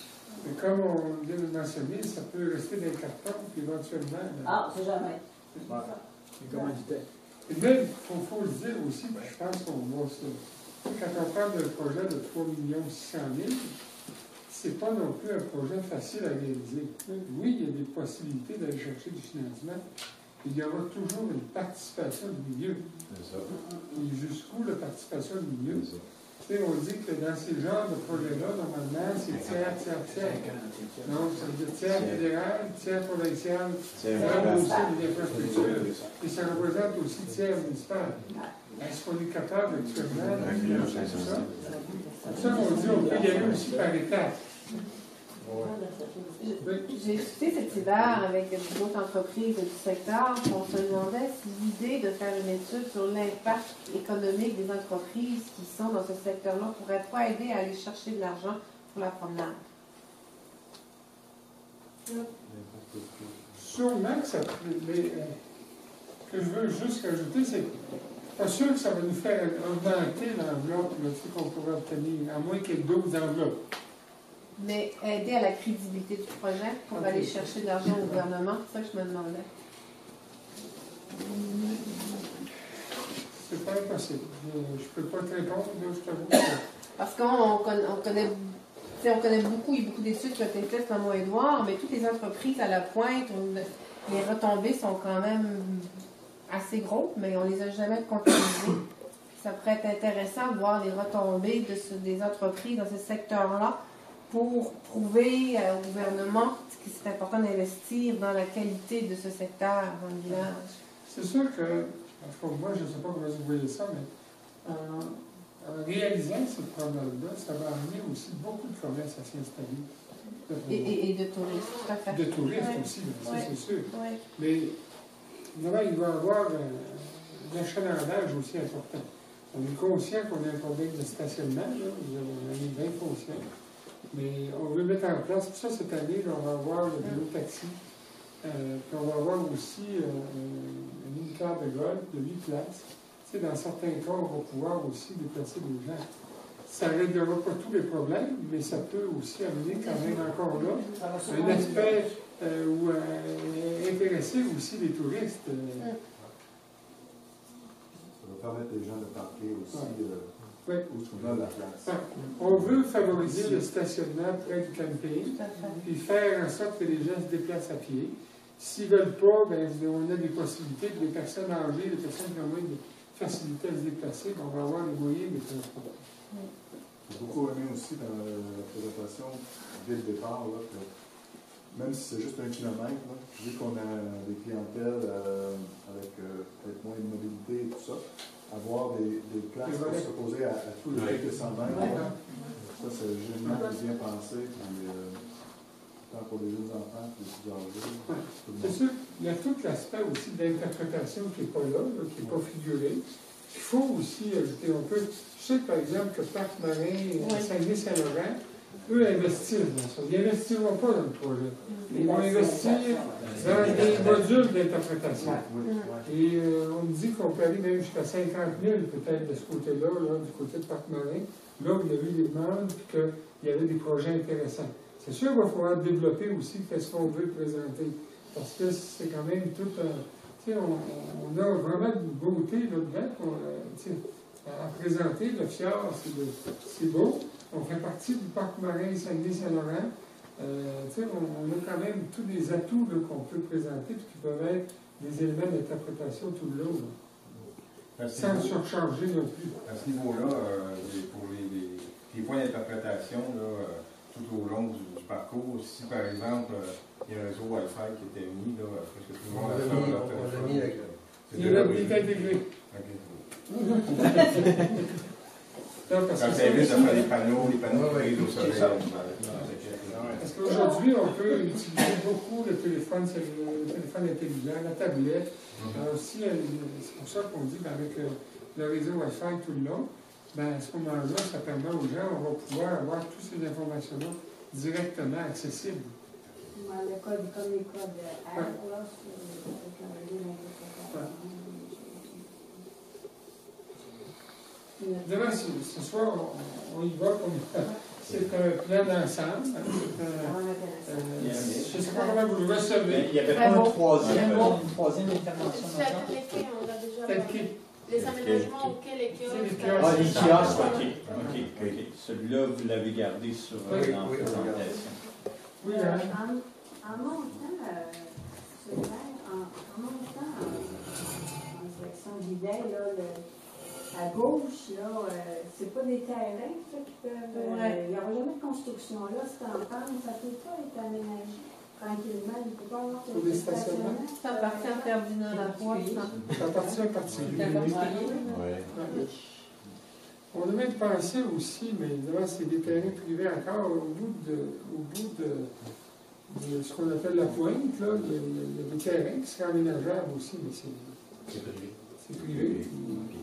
Mais comme on vient de le mentionner, ça peut rester dans le carton, puis éventuellement. Ah, c'est jamais. Mais il faut le dire aussi, je pense qu'on voit ça. Quand on parle d'un projet de 3 600 000, c'est pas non plus un projet facile à réaliser. Oui, il y a des possibilités d'aller chercher du financement, mais il y aura toujours une participation du milieu. Et jusqu'où la participation du milieu? On dit que dans ces genres de projets-là, normalement, c'est tiers. Donc, ça veut dire tiers fédéral, tiers provincial, tiers aussi des infrastructures, et ça représente aussi tiers municipal. Est-ce qu'on est capable actuellement de faire tout ça? C'est ça qu'on dit, on peut y aller aussi par étapes. J'ai discuté cet hiver avec d'autres entreprises du secteur. On se demandait si l'idée de faire une étude sur l'impact économique des entreprises qui sont dans ce secteur-là pourrait pas aider à aller chercher de l'argent pour la promenade. Sûrement que ça. Mais que je veux juste rajouter, c'est pas sûr que ça va nous faire augmenter l'enveloppe qu'on pourrait obtenir, à moins qu'il y ait d'autres enveloppes. Mais aider à la crédibilité du projet pour aller chercher de l'argent au gouvernement, c'est ça que je me demandais. C'est pas impossible. Je peux pas te répondre, là, je t'avoue. Parce qu'on connaît, on connaît beaucoup, il y a beaucoup d'études qui ont été faites comme moi, Édouard, mais toutes les entreprises à la pointe, les retombées sont quand même assez grosses, mais on les a jamais comptabilisées. Ça pourrait être intéressant de voir les retombées des entreprises dans ce secteur-là, pour prouver au gouvernement que c'est important d'investir dans la qualité de ce secteur dans le village. C'est sûr que, en tout cas, moi, je ne sais pas comment vous voyez ça, mais en réalisant ce problème-là, ça va amener aussi beaucoup de commerces à s'installer. Et de touristes, tout à fait. De touristes aussi, ça c'est sûr. Ouais. Mais là, il va y avoir un achalandage aussi important. On est conscient qu'on a un problème de stationnement, là, on est bien conscient. Mais on veut mettre en place, pour ça cette année, là, on va avoir le vélo taxi, puis on va avoir aussi un mini-car de golf de 8 places. Tu sais, dans certains cas, on va pouvoir aussi déplacer des gens. Ça ne réglera pas tous les problèmes, mais ça peut aussi amener quand même encore là un aspect ou intéresser aussi les touristes. Ça va permettre aux gens de parquer aussi. Oui. Où la place. On veut favoriser le stationnement près du camping, puis faire en sorte que les gens se déplacent à pied. S'ils ne veulent pas, ben, on a des possibilités que les personnes âgées, les personnes qui ont moins de facilité à se déplacer, on va avoir les moyens de transport. J'ai beaucoup aimé aussi dans la présentation, dès le départ, là, que même si c'est juste 1 kilomètre, là, vu qu'on a des clientèles avec peut-être moins de mobilité et tout ça, avoir des places pour s'opposer à tous les trucs de 100 mètres. Ça, c'est génial, bien pensé, puis tant pour les jeunes enfants que les plus âgés. C'est sûr, il y a tout l'aspect aussi d'interprétation qui n'est pas là, qui n'est pas figuré. Il faut aussi ajouter, je sais par exemple que Parc Marin, Saguenay-Saint-Laurent, eux investissent dans ça. Ils n'investiront pas dans le projet. Mais ils va investir dans des modules d'interprétation. Et on dit qu'on peut aller même jusqu'à 50 000 peut-être de ce côté-là, là, du côté de Parc-Marin, là où il y a eu des demandes et qu'il y avait des projets intéressants. C'est sûr qu'il va falloir développer aussi qu'est-ce qu'on veut présenter. Parce que c'est quand même tout un... Tu sais, on a vraiment une beauté là-dedans à présenter. Le fjord, c'est beau. On fait partie du parc marin Saguenay-Saint-Laurent. On a quand même tous des atouts qu'on peut présenter et qui peuvent être des éléments d'interprétation tout le long. Sans surcharger non plus. À ce niveau-là, pour les points d'interprétation, tout au long du parcours, si par exemple, il y a un réseau Wi-Fi qui était mis, presque tout le monde a fait leur téléphone. Il est intégré. Quand ça évite de faire les panneaux prises au soleil. Parce qu'aujourd'hui, on peut utiliser beaucoup le téléphone intelligent, la tablette. Aussi, c'est pour ça qu'on dit qu'avec le réseau Wi-Fi tout le long, à ce moment-là, ça permet aux gens, on va pouvoir avoir toutes ces informations-là directement accessibles. Le code, comme les codes R, là, avec Demain, ce soir, on y va comme c'est un plan d'ensemble. Je ne sais pas comment vous le recevez. Il y avait pas une troisième intervention. Les aménagements auxquels les kiosques. Ah, les kiosques, ok. Celui-là, vous l'avez gardé sur la présentation. Oui, en montant, en direction du Vilain, à gauche, c'est pas des terrains qui peuvent. Il n'y aura jamais de construction là, c'est en panne, ça ne peut pas être aménagé tranquillement. Il ne peut pas avoir des stationnements. Ça appartient à Ferdinand Lacroix. Ça appartient à particulier. On a même pensé aussi, mais là, c'est des terrains privés encore au bout de ce qu'on appelle la pointe. Là, il y a des terrains qui seraient aménageables aussi, mais c'est privé. C'est privé.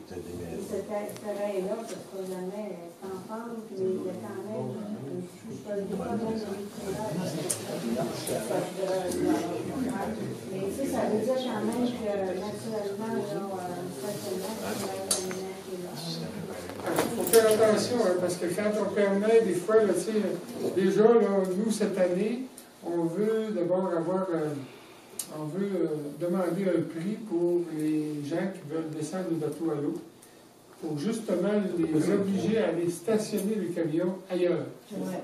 Ce terrain-là, ça ne sera jamais en pente, mais il y a quand même mais ça veut dire quand même que naturellement, il faut faire attention, parce que quand on permet, des fois, là, déjà, là, nous, cette année, on veut d'abord on veut demander un prix pour les gens qui veulent descendre le bateau à l'eau, pour justement les obliger à aller stationner le camion ailleurs.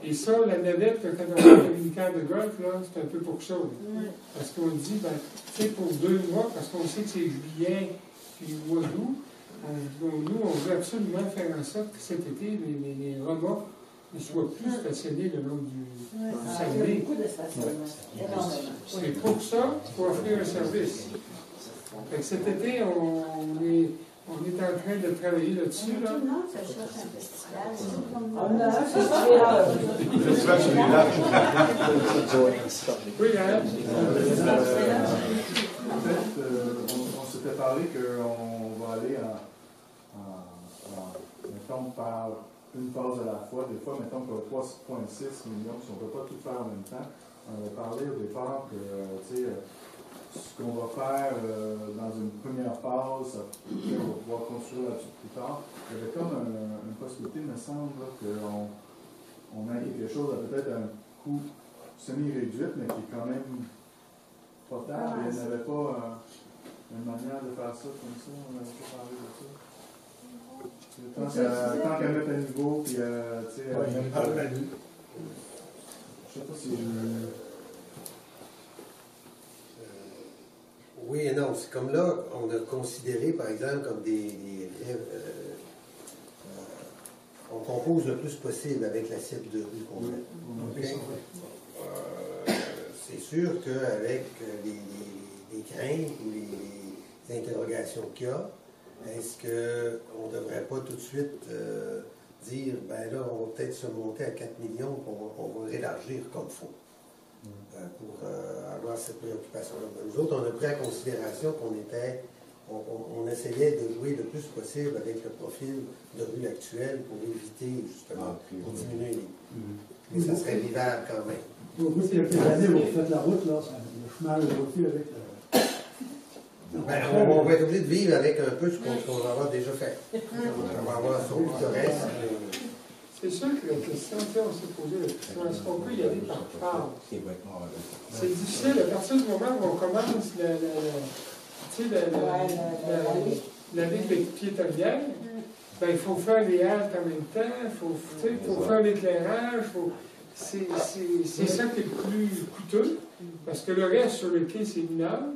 Et ça, la navette, quand on a un militaire de golf, là, c'est un peu pour ça. Parce qu'on dit, tu sais, pour 2 mois, parce qu'on sait que c'est juillet puis le mois d'août, nous, on veut absolument faire en sorte que cet été, les remorques ne soient plus stationnés le long du Saguenay. beaucoup de stationnements. C'est pour ça qu'il faut offrir un service. Fait que cet été, on est en train de travailler là-dessus. Là. Non, ça cherche un festival. On a un festival. Le festival sur les lacs. Oui, hein? En fait, on s'était parlé qu'on va aller mettons, par une phase à la fois. Des fois, mettons qu'on a 3,6 millions, si on ne peut pas tout faire en même temps. On a parlé au départ que, tu sais, ce qu'on va faire dans une première phase, on va pouvoir construire là-dessus plus tard. Il y avait comme une possibilité, il me semble, qu'on ait quelque chose à peut-être un coût semi-réduit, mais qui est quand même potable. Il n'y avait pas une manière de faire ça comme ça. On avait pas parlé de ça. Tant qu'à mettre à niveau, puis tu sais, je sais pas si oui et non. C'est comme là, on a considéré, par exemple, comme on compose le plus possible avec l'assiette de rue qu'on fait. Okay? C'est sûr qu'avec les craintes ou les interrogations qu'il y a, est-ce qu'on ne devrait pas tout de suite dire, ben là, on va peut-être se monter à 4 millions, on va élargir comme il faut, pour avoir cette préoccupation-là. Nous autres, on a pris en considération qu'on essayait de jouer le plus possible avec le profil de rue actuel pour éviter, justement, pour diminuer les... Mais ça serait vivable quand même. Au bout de quelques années, vous faites la route, là, le chemin est refait avec le... Ben, on va être obligé de vivre avec un peu ce qu'on va avoir déjà fait. On va avoir son pittoresque. C'est sûr que la question, on s'est posé la question, est-ce qu'on peut y aller par part? C'est difficile, à partir du moment où on commence la ligne piétonnière, ben, il faut faire les haltes en même temps, il faut faire l'éclairage, c'est ça qui est le plus coûteux, parce que le reste sur le quai, c'est minable.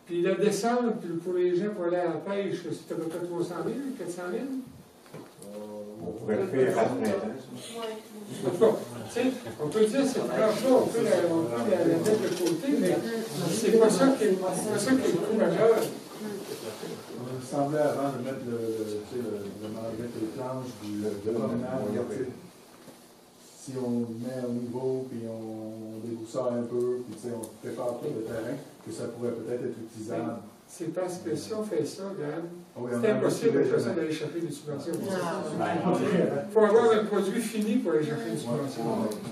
Puis la descente, pour les gens pour aller à la pêche, c'est à peu près 300 000, 400 000. On pourrait le faire à on peut dire que c'est pas, on peut la mettre de côté, mais c'est pas ça qui est le coût majeur. On semblait avant de mettre mettre les planches de promenade. Si on met au niveau, puis on déboussole un peu, puis on prépare tout le terrain, que ça pourrait peut-être être utilisable. C'est parce que si on fait ça, regarde, Oui, c'est impossible de d'aller chercher des subventions. Il faut avoir un produit fini pour aller chercher une subvention.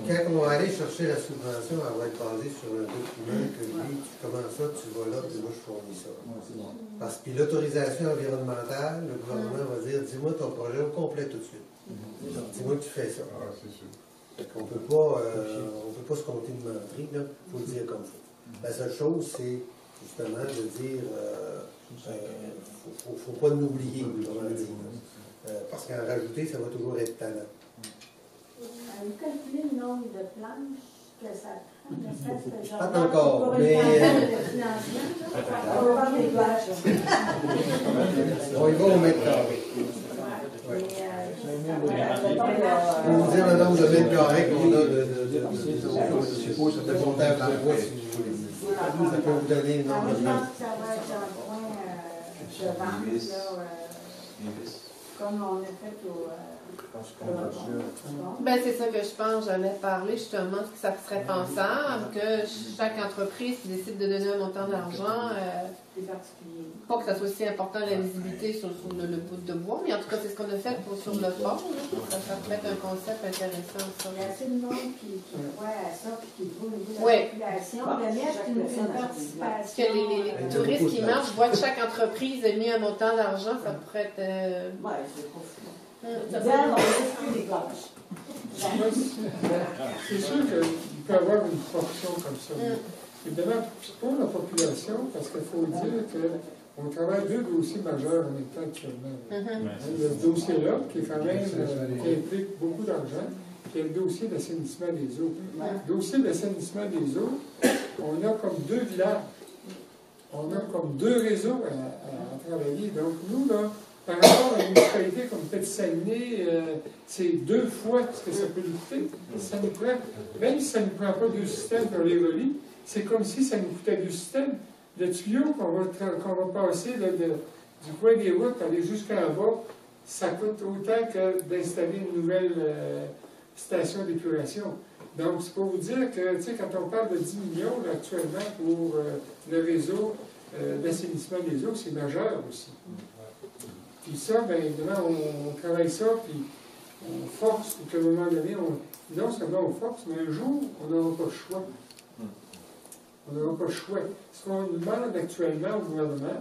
Quand on va aller chercher la subvention, elle va être basée sur un document que lui, comment ça, tu vas là, puis moi je fournis ça. Parce que l'autorisation environnementale, le gouvernement va dire, dis-moi ton projet au complet tout de suite. Dis-moi que tu fais ça. On ne peut pas se compter de menterie, il faut le dire comme ça. La seule chose, c'est justement de dire, faut pas l'oublier, parce qu'en rajouter, ça va toujours être talent. Vous calculez le nombre de planches que ça prend, pas encore, mais... On va voir des planches. On y va au mètre carré. Pour vous dire le nombre de mètres carrés qu'on a de montage d'emploi, si vous voulez. Ça peut vous donner le nombre de mètres. Ça va être un point de vente, comme on a fait au... Ben, c'est ça que je pense. J'allais parler justement que ça serait pensable que chaque entreprise qui décide de donner un montant d'argent, pas que ça soit aussi important la visibilité sur le bout de bois, mais en tout cas, c'est ce qu'on a fait sur le fond. Ça pourrait être un concept intéressant. Il y a assez de monde qui croit à ça et qui voit le bout de la Oui. population. De mettre une participation. Que les touristes qui marchent voient que chaque entreprise a mis un montant d'argent, ça pourrait être... Ouais, c'est pas fou. C'est sûr qu'il peut y avoir une portion comme ça. Évidemment, pour la population, parce qu'il faut dire qu'on travaille deux dossiers majeurs en même temps actuellement. Le dossier-là, qui est quand même, qui implique beaucoup d'argent, qui est le dossier d'assainissement des eaux. Le dossier d'assainissement des eaux, on a comme deux villages. On a comme deux réseaux à travailler. Donc, nous, là, par rapport à une municipalité comme Petit-Saguenay, c'est 2 fois ce que ça peut nous coûter. Ça nous prend, même si ça ne nous prend pas 2 systèmes pour les relier, c'est comme si ça nous coûtait 2 systèmes. Le tuyau qu'on va passer là, du coin des routes, aller jusqu'en bas, ça coûte autant que d'installer une nouvelle station d'épuration. Donc, c'est pour vous dire que, tu sais, quand on parle de 10 millions là, actuellement pour le réseau d'assainissement des eaux, c'est majeur aussi. Puis ça, bien évidemment, on travaille ça, puis on force pour qu'à un moment donné, non seulement on force, mais un jour, on n'aura pas le choix. On n'aura pas le choix. Ce qu'on demande actuellement au gouvernement,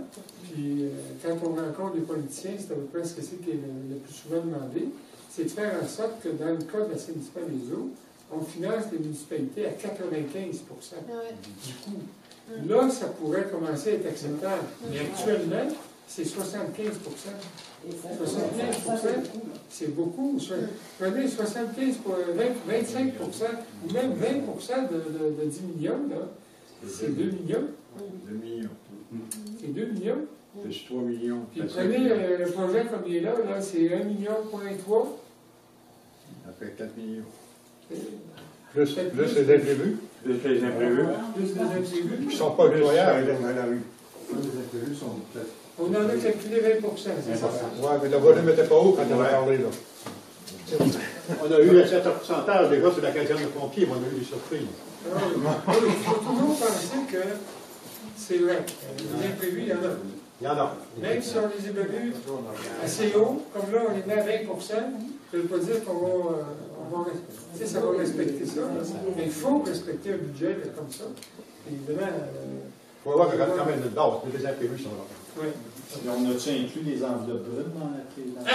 puis quand on rencontre des politiciens, c'est à peu près ce que c'est qui est le plus souvent demandé, c'est de faire en sorte que dans le cas de l'assainissement des eaux, on finance les municipalités à 95 du coût. Là, ça pourrait commencer à être acceptable. Mais actuellement, c'est 75 75 c'est beaucoup. Prenez 75 pour 25 ou même 20 de 10 millions, là, c'est 2 millions. 2 millions. C'est 2 millions. C'est 3 millions. Puis prenez le projet comme il est là, c'est 1,3 million. Ça fait 4 millions. Plus les imprévus. Plus les imprévus. Plus les imprévus. Qui ne sont pas employables. Les imprévus sont peut-être... On en a calculé 20 c'est ça. Oui, mais le volume n'était pas haut quand on a parlé, là. On a eu un certain pourcentage, déjà, sur la caserne de pompiers, mais on a eu des surprises. Il faut toujours penser que c'est vrai. Les imprévus, il y en a. Il y en a. Même si on les évalue assez haut, comme là, on les met à 20 je ne veux pas dire qu'on va, ça va respecter ça, mais il faut respecter un budget comme ça. Évidemment. Il faut voir que quand même une base, les imprévus sont là. Oui. On a-tu inclus les enveloppes brunes dans la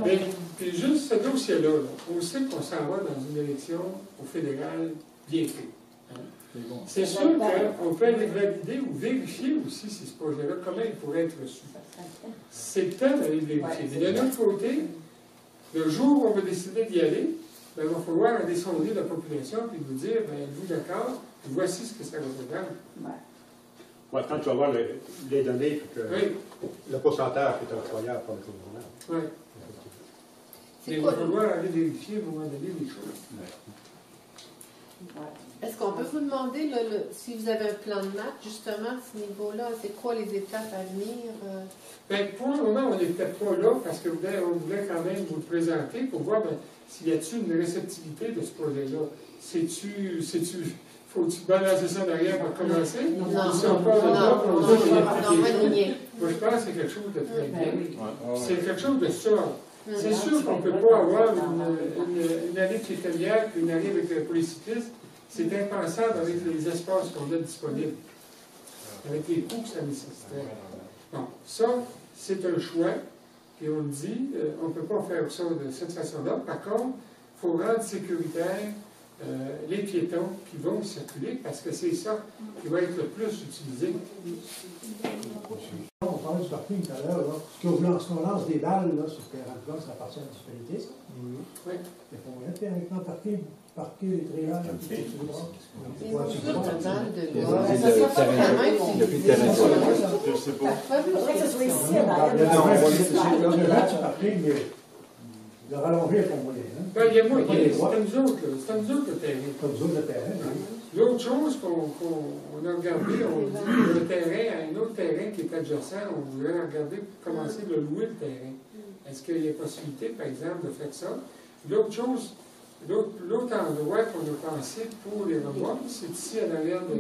Mais puis juste ce dossier-là, on sait qu'on s'en va dans une élection au fédéral bientôt. C'est sûr qu'on peut aller valider ou vérifier aussi si ce projet-là, comment il pourrait être reçu. C'est le temps d'aller vérifier. Mais d'un autre côté, le jour où on va décider d'y aller, ben, il va falloir aller sonder la population et nous dire, ben, êtes-vous d'accord? Voici ce que ça représente. Ouais, quand tu vas voir les données, que le pourcentage est incroyable pour le gouvernement. Oui. Il va falloir aller vérifier à un moment donné les choses. Est-ce qu'on peut vous demander si vous avez un plan de match, justement, à ce niveau-là? C'est quoi les étapes à venir? Bien, pour le moment, on n'est peut-être pas là parce qu'on voulait quand même vous le présenter pour voir s'il y a-t-il une réceptivité de ce projet-là. Faut-tu balancer ça derrière pour commencer? Non, moi, je pense que c'est quelque chose de très bien. C'est quelque chose de sûr. C'est sûr qu'on ne peut pas avoir une année de février et une année pour les cyclistes. C'est impensable avec les espaces qu'on a disponibles, avec les coûts que ça nécessiterait. Bon, ça, c'est un choix, et on le dit, on ne peut pas faire ça de cette façon-là. Par contre, il faut rendre sécuritaire les piétons qui vont circuler, parce que c'est ça qui va être le plus utilisé. On parlait du parking tout à l'heure, là. Ce qu'on lance des balles là, sur le terrain de golf, ça appartient à la municipalité, ça? Oui. Il faut rien faire avec parquer les trailers. Les mesures de balles de golf, ça ne sera pas vraiment utilisé. Je sais pas. Il faudrait que ce soit ici, Le parking, de rallonger pour moyen. Ben, il y a moyen, c'est nous autres le terrain. Comme nous autres le terrain, oui. L'autre chose qu'on a regardé, on dit le terrain, un autre terrain qui est adjacent, on voulait regarder pour commencer de louer le terrain. Est-ce qu'il y a possibilité, par exemple, de faire ça? L'autre chose, l'autre endroit qu'on a pensé pour les revoir, c'est ici à l'arrière de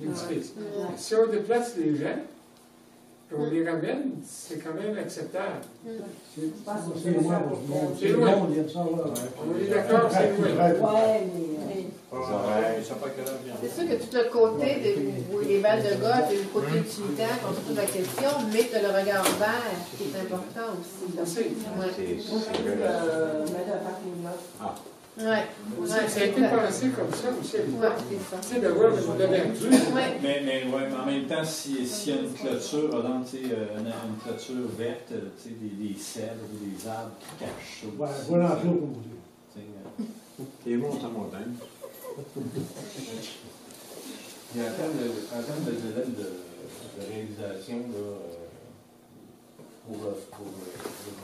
l'édifice. Si on déplace les gens, on les ramène, c'est quand même acceptable. C'est loin. C'est loin. On est d'accord, c'est loin. C'est sûr que tout le côté où les balles de golf et le côté utilitaire qu'on se pose la question, mais tu as le regard vert qui est important aussi. Ça a été pensé comme ça aussi. C'est d'avoir de l'ouverture. Mais en même temps, s'il y a une clôture, une clôture verte, des cèdres ou des arbres qui cachent ça. Voilà un jour pour vous dire. Et monte en montagne. Et en termes de délai de réalisation, là, pour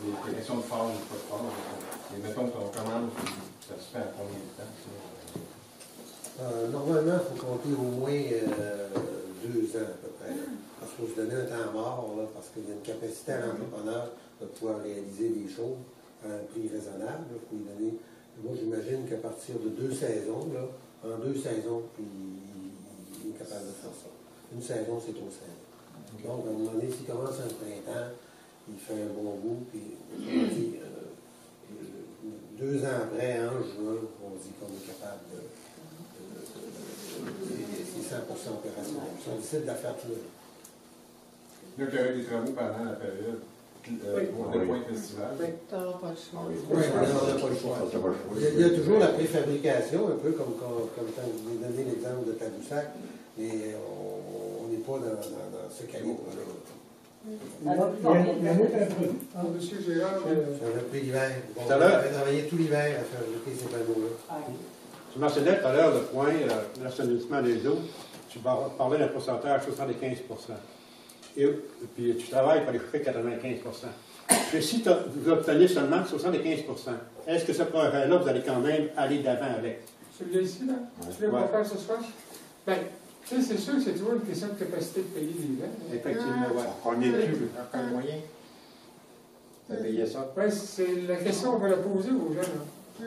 les questions de phase ou pas de phase, et mettons qu'on commence, ça se fait à combien de temps? Normalement, il faut compter au moins 2 ans à peu près. Parce qu'il faut se donner un temps mort, là, parce qu'il y a une capacité à l'entrepreneur de pouvoir réaliser des choses à un prix raisonnable. Il faut lui donner. Moi, j'imagine qu'à partir de 2 saisons, là, en 2 saisons, il est capable de faire ça. Une saison, c'est trop simple. Donc, à un moment donné, s'il commence un printemps, il fait un bon bout, puis 2 ans après, en juin, on dit qu'on est capable de. C'est 100% opérationnel. Si on décide de la faire tout. Donc, il y aurait des travaux pendant la période. Pour le point festival. Tu n'auras pas le choix. Oui, on n'a pas le choix. Il y a toujours la préfabrication, un peu comme quand je vous ai donné l'exemple de Tadoussac, mais on n'est pas dans ce calibre-là. Il y a un autre imprévu. Monsieur Gérard, Ça a pris l'hiver. On avait travaillé tout l'hiver à fabriquer ces panneaux-là. Tu mentionnais tout à l'heure le point, l'assainissement des eaux. Tu parlais d'un pourcentage de 75 Et puis tu travailles pour aller chercher 95 Mais si vous obtenez seulement 75 est-ce que ce projet-là, vous allez quand même aller d'avant avec? Celui-là ici, là? Tu veux qu'on fasse ce soir? Bien, tu sais, c'est sûr que c'est toujours une question de capacité de payer les gens. Effectivement, oui. On est plus encore moyen de payer ça. Oui, c'est la question qu'on va la poser aux gens. Là.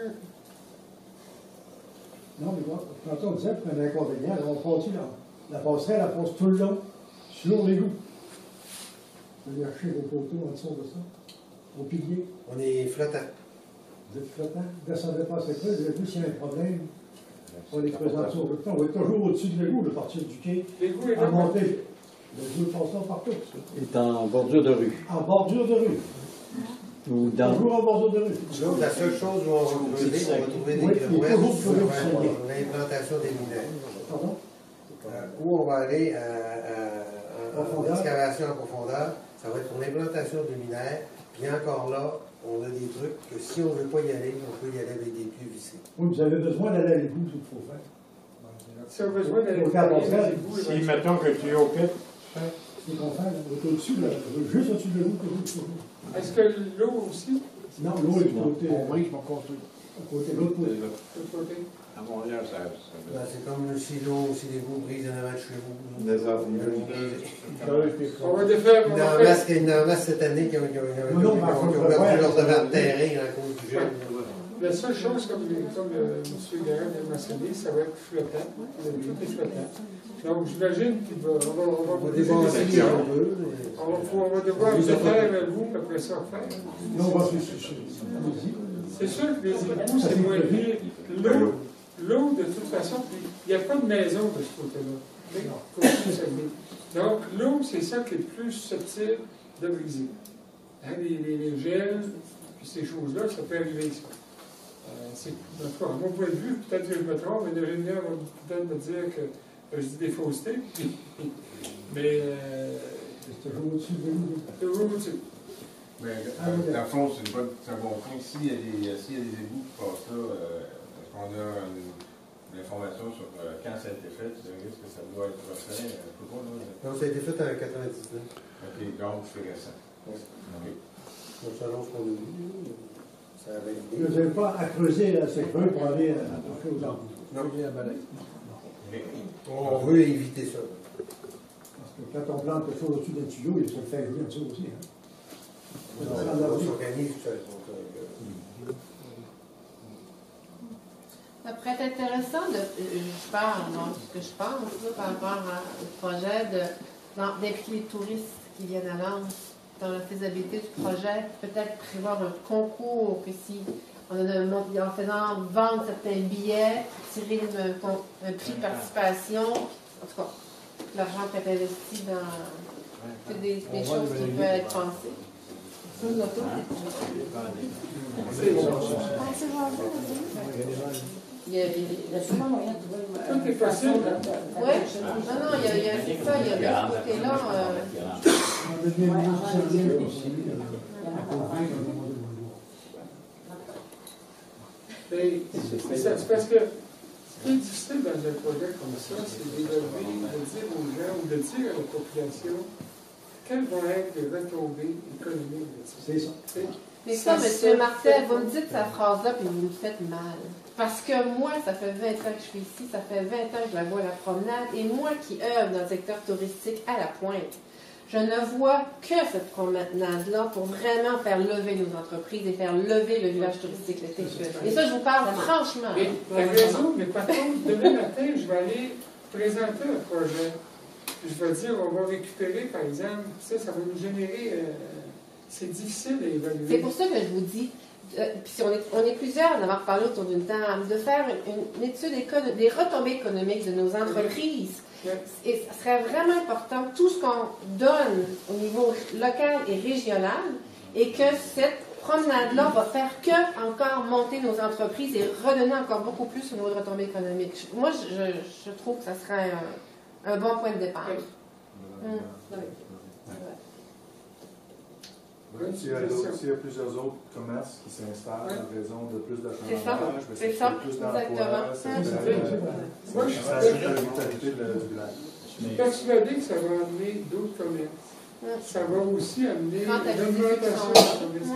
Non, mais bon, quand on disait qu'il y a un inconvénient, on passe la passerelle, elle passe tout le long sur l'égout. Vous allez acheter vos poteaux en dessous de ça, au pilier. On est flottant. Vous êtes flottant, vous ne descendez pas assez creux, vous avez vu s'il y a un problème. On les présente ça au flottant. On va être toujours au-dessus de l'égout, à partir du quai. L'égout est à là. monter. L'égout passe là partout. Il est en bordure de rue. En bordure de rue. Ou dans... Toujours en bordure de rue. Donc, la seule chose où on va trouver des grenouilles sur l'implantation des minaires. Pardon? Où on va aller en excavation en profondeur, ça va être pour l'implantation de minaires. Puis encore là, on a des trucs que si on ne veut pas y aller, on peut y aller avec des pieux vissés. Oui, vous avez besoin d'aller à l'égout, c'est ce qu'il faut faire. Si on a besoin d'aller si, mettons que tu es au pit, c'est qu'on fait, vous êtes au-dessus, juste au-dessus de l'égout. Est-ce que l'eau aussi? Non, l'eau est du côté. On brise mon construit. Côté l'autre côté. À Montréal, ça. C'est comme si l'égout brise en avant de chez vous. On va défaire. Il y en a cette année qui ont perdu leur devant de terrain à cause du gel. La seule chose, comme M. Guérin vient de mentionner, ça va être flottant. Tout est flottant. Donc, j'imagine qu'on va poser des questions. On va devoir défaire l'eau, après ça faire. Non, on va c'est sûr que les égouts, c'est moins pire. L'eau, de toute façon, il n'y a pas de maison de ce côté-là. Donc, l'eau, c'est ça qui est plus susceptible de briser. Hein, les gels, puis ces choses-là, ça peut arriver, ça. En tout cas, à mon point de vue, peut-être que je me trompe, mais l'ingénieur va peut-être me dire que je dis des faussetés. Mais c'est toujours au-dessus de l'eau. Toujours au-dessus. Mais dans le fond, c'est un bon point. S'il y a des égouts qui passent là, est-ce qu'on a une information sur quand ça a été fait? Est-ce que ça doit être refait? Non, ça a été fait en 99. OK, donc c'est récent. Oui. OK. Donc, selon ce qu'on a vu, ça avait été. Vous n'avez pas à creuser assez creux pour aller aux arbres. Non, il y a un balai. On veut éviter ça. Parce que quand on plante quelque chose au-dessus d'un tuyau, il se le fait rouler en dessous aussi. Hein? On s'organise tout seul. Ça pourrait être intéressant je parle, donc, ce que je pense là, par rapport au projet d'impliquer les touristes qui viennent à Lens dans la faisabilité du projet, peut-être prévoir un concours, puis si en faisant vendre certains billets, tirer un prix de participation, en tout cas, l'argent peut être investi dans des choses qui peuvent être pensées. Il y a sûrement moyen de trouver tout est possible. Oui, non, il y a ça, il y a de ce côté-là. C'est parce que ce qui est difficile dans un projet comme ça, c'est de dire aux gens ou de dire à la population quelles vont être les retombées économiques de ça. C'est ça. Mais ça, M. Martel, vous me dites cette phrase-là, puis vous me faites mal. Parce que moi, ça fait 20 ans que je suis ici, ça fait 20 ans que je la vois à la promenade, et moi qui œuvre dans le secteur touristique à la pointe, je ne vois que cette promenade-là pour vraiment faire lever nos entreprises et faire lever le village touristique l'été. Et ça, je vous parle franchement. Mais tu as raison, mais par contre, demain matin, je vais aller présenter un projet. Je vais dire, on va récupérer, par exemple, ça va nous générer... c'est difficile à évaluer. C'est pour ça que je vous dis, puis on est plusieurs à en avoir parlé autour d'une table, de faire une étude des retombées économiques de nos entreprises. Et ce serait vraiment important, tout ce qu'on donne au niveau local et régional, et que cette promenade-là va faire que encore monter nos entreprises et redonner encore beaucoup plus au niveau de retombées économiques. Moi, je trouve que ça serait un bon point de départ. S'il y a plusieurs autres commerces qui s'installent en raison de plus d'achalandage, c'est ça, plus exactement. Moi, je suis persuadé que ça va amener d'autres commerces. Ça va aussi amener une augmentation de tourisme.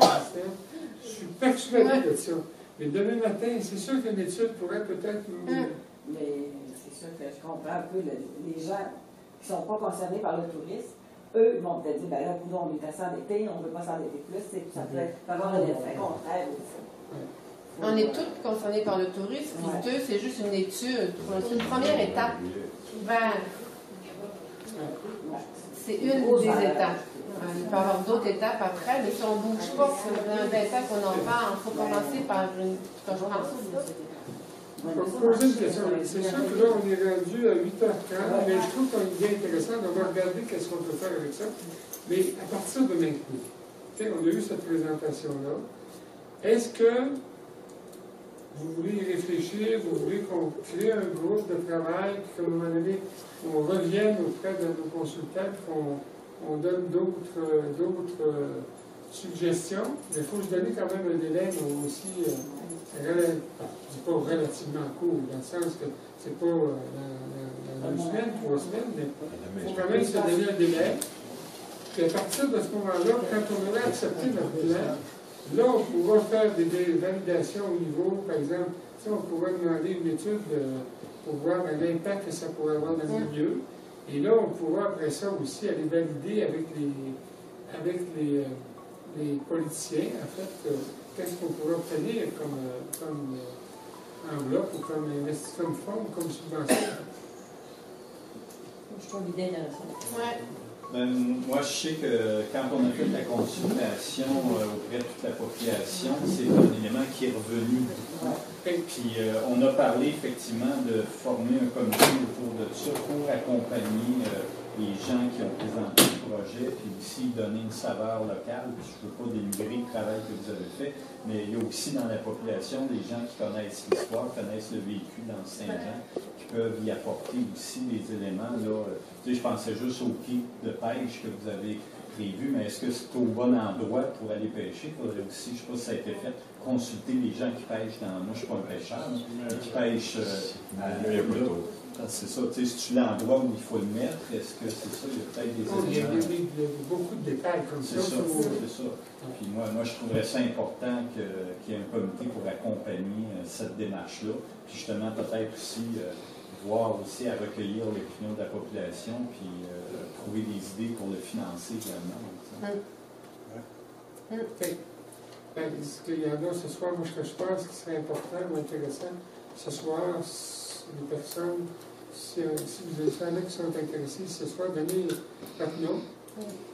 Je suis persuadé de ça. Mais demain matin, c'est sûr qu'une étude pourrait peut-être nous... Mais c'est sûr que je comprends un peu les gens qui ne sont pas concernés par le tourisme. Eux, ils vont peut-être dire, ben là, on est à s'endetter, on ne veut pas s'endetter plus, ça peut avoir un effet contraire aussi. On est tous concernés par le tourisme, puis c'est juste une étude, c'est une première étape vers... C'est une des étapes. Il peut y avoir d'autres étapes après, mais si on ne bouge pas, c'est un détail qu'on en parle, il faut commencer par une. Je pense. Je vais vous poser une question. C'est sûr que là, on est rendu à 8h30, mais je trouve qu'on est bien intéressant. On va regarder qu'est-ce qu'on peut faire avec ça. Mais à partir de maintenant, on a eu cette présentation-là. Est-ce que vous voulez y réfléchir, vous voulez qu'on crée un groupe de travail, puis qu'à un moment donné, on revienne auprès de nos consultants, qu'on donne d'autres suggestions? Mais il faut se donner quand même un délai aussi, je ne dis pas relativement court, dans le sens que c'est pas dans 2 semaines, 3 semaines, mais il faut quand même se donner un délai. Puis à partir de ce moment-là, quand on aura accepté notre bilan, là, on pourra faire des validations au niveau, par exemple, on pourra demander une étude pour voir l'impact que ça pourrait avoir dans le milieu. Et là, on pourra après ça aussi aller valider avec les politiciens, en fait, qu'est-ce qu'on pourra obtenir comme enveloppe ou comme fonds, comme subvention. Je trouve l'idée intéressante. Ouais. Moi, je sais que quand on a fait la consultation auprès de toute la population, c'est un élément qui est revenu. Puis on a parlé effectivement de former un comité autour de ça pour accompagner les gens qui ont présenté le projet, puis aussi donner une saveur locale. Puis je ne veux pas dénigrer le travail que vous avez fait, mais il y a aussi dans la population des gens qui connaissent l'histoire, connaissent le vécu dans Saint-Jean, qui peuvent y apporter aussi des éléments. Là, je pensais juste au quai de pêche que vous avez prévu, mais est-ce que c'est au bon endroit pour aller pêcher? Il faudrait aussi, je ne sais pas si ça a été fait, consulter les gens qui pêchent dans... Moi, je ne suis pas un pêcheur, mais qui pêchent c'est ça, tu sais, si tu l'endroit où il faut le mettre, est-ce que c'est ça? Il y a peut-être des éléments... Il y a beaucoup de détails comme ça. C'est ça. Puis moi, je trouverais ça important qu'il y ait un comité pour accompagner cette démarche-là. Puis justement, peut-être aussi voir aussi à recueillir l'opinion de la population, puis trouver des idées pour le financer également. Est-ce qu'il y en a ce soir? Moi, ce que je pense qui serait important ou intéressant, ce soir, les personnes, si vous avez qui sont intéressés, ce soir, donnez votre nom.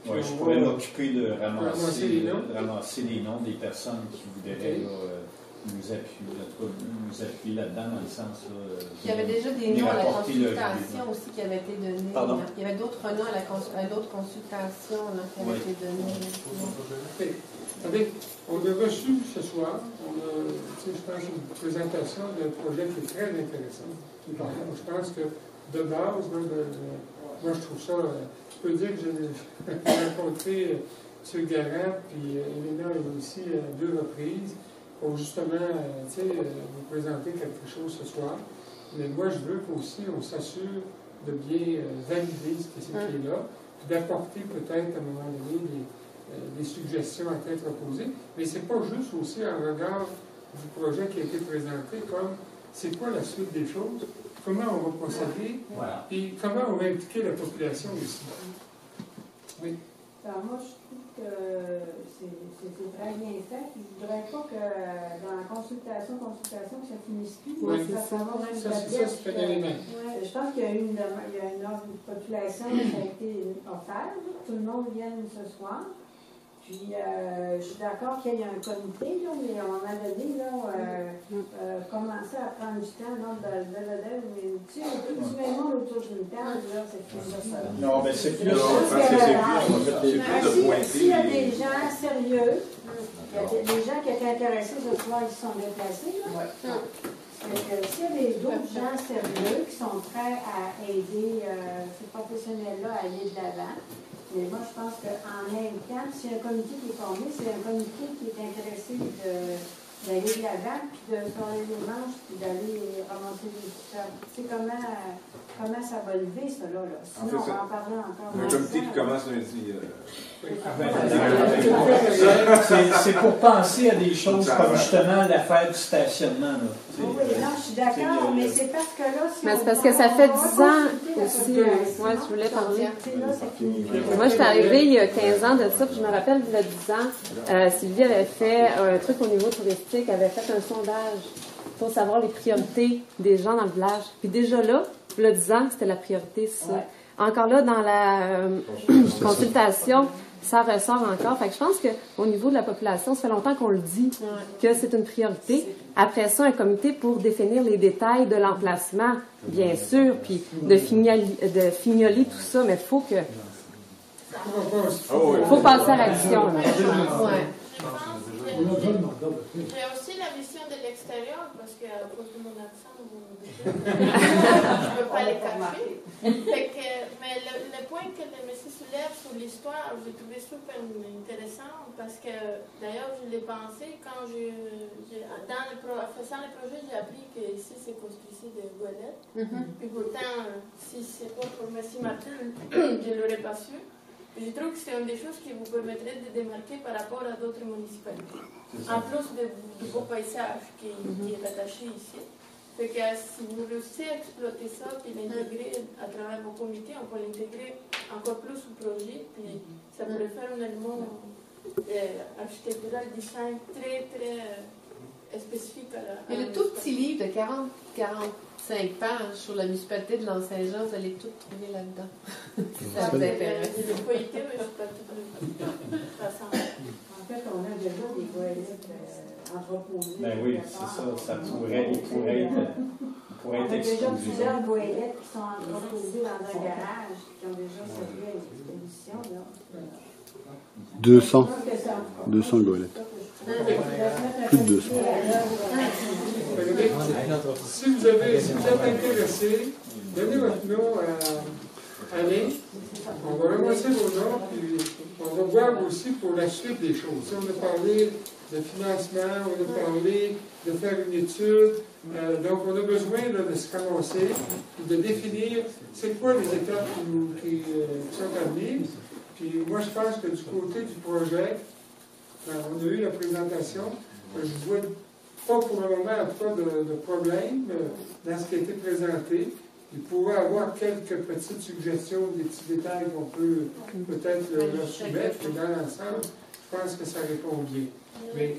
Oui, je pourrais m'occuper de ramasser les noms des personnes qui voudraient nous appuyer là-dedans, dans le sens... il y avait déjà des noms à la consultation aussi qui avaient été donnés. Pardon? Il y avait d'autres noms à d'autres consultations qui avaient été donnés. On a reçu ce soir, je pense, une présentation d'un projet qui est très intéressant. Je pense que de base, moi je trouve ça, je peux dire que j'ai rencontré M. Garant, puis Elena aussi à 2 reprises, pour justement vous présenter quelque chose ce soir. Mais moi je veux qu'aussi on s'assure de bien valider ce qui est là, puis d'apporter peut-être à un moment donné des suggestions à tête reposée, mais c'est pas juste aussi en regard du projet qui a été présenté comme c'est quoi la suite des choses, comment on va procéder, et comment on va impliquer la population aussi. Oui. Alors moi, je trouve que c'est très bien fait. Je ne voudrais pas que dans la consultation, que ça finisse plus. Oui, ça c'est un élément. Je pense qu'il y a une offre de population qui a été offerte. Tout le monde vient ce soir. Puis, je suis d'accord qu'il y ait un comité, là, mais à un moment donné, commencer à prendre du temps, mais tu sais, tout le monde autour d'une table, là, c'est plus ça. Non, mais c'est plus... S'il y a des gens sérieux, il y a des gens qui étaient intéressés ce soir, ils sont déplacés, là. S'il y a d'autres gens sérieux qui sont prêts à aider ces professionnels-là à aller de l'avant, mais moi, je pense qu'en même temps, s'il y a un comité qui est formé, c'est un comité qui est intéressé d'aller de l'avant, puis de tourner les manches, puis d'aller ramasser les systèmes. Tu sais comment ça va lever, ça, là. Sinon, on va en parler encore. Un comité qui commence lundi. C'est pour penser à des choses comme justement l'affaire du stationnement. Là. Oui, non, je suis d'accord, mais c'est parce que là... Mais c'est parce que ça fait 10 ans aussi. Moi, je voulais parler. Moi, je suis arrivée il y a 15 ans de ça, puis je me rappelle, il y a 10 ans, Sylvie avait fait un truc au niveau touristique, avait fait un sondage pour savoir les priorités des gens dans le village. Puis déjà là, il y a 10 ans, c'était la priorité, ça. Ouais. Encore là, dans la consultation, ça ressort encore. Fait que je pense qu'au niveau de la population, ça fait longtemps qu'on le dit, que c'est une priorité. Après ça, un comité pour définir les détails de l'emplacement, bien sûr, puis de fignoler tout ça, mais il faut que... faut passer à l'action. J'ai aussi la vision de l'extérieur, parce que à cause de mon accent, je ne peux pas les cacher. Mais le point que le monsieur soulève sur l'histoire, j'ai trouvé super intéressant, parce que d'ailleurs, je l'ai pensé quand en faisant le projet, j'ai appris que ici, c'est construit de Goélette. Puis pourtant, si c'est pas pour M. Martin, je ne l'aurais pas su. Je trouve que c'est une des choses qui vous permettrait de démarquer par rapport à d'autres municipalités. En plus du beau paysage qui est attaché ici. Fait que si vous réussissez à exploiter ça et l'intégrer à travers vos comités, on peut l'intégrer encore plus au projet. Puis ça pourrait faire un élément architectural design très, très spécifique à la. Mais le tout petit livre de 40-45 pages sur la municipalité de L'Anse-Saint-Jean, vous allez tout trouver là-dedans. Ça vous intéresse. Je l'ai pas été, mais je ne peux pas tout le En fait, on a déjà des goélettes entreposées. Ben oui, c'est ça. Ça pourrait être on a déjà plusieurs goélettes qui sont entreposées dans un garage, qui ont déjà servi à une expédition. 200 goélettes. Plus de 200. Si vous êtes intéressé, donnez votre nom à Alain. On va ramasser vos noms, puis on va voir aussi pour la suite des choses. On a parlé de financement, on a parlé de faire une étude. Donc, on a besoin là, de se ramasser et de définir c'est quoi les étapes qui sont à venir. Puis moi, je pense que du côté du projet, on a eu la présentation. Je vois pas pour le moment en tout cas de problème dans ce qui a été présenté. Il pourrait y avoir quelques petites suggestions, des petits détails qu'on peut peut-être leur soumettre, mais dans l'ensemble, je pense que ça répond bien. Mais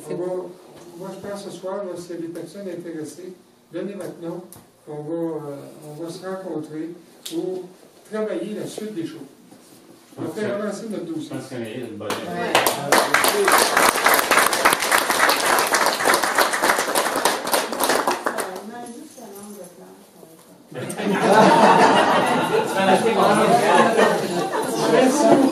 moi, je pense ce soir, là, s'il y a des personnes intéressées, donnez votre nom, on va se rencontrer pour travailler la suite des choses. On va faire avancer notre dossier. Je pense qu'on est une bonne Merci.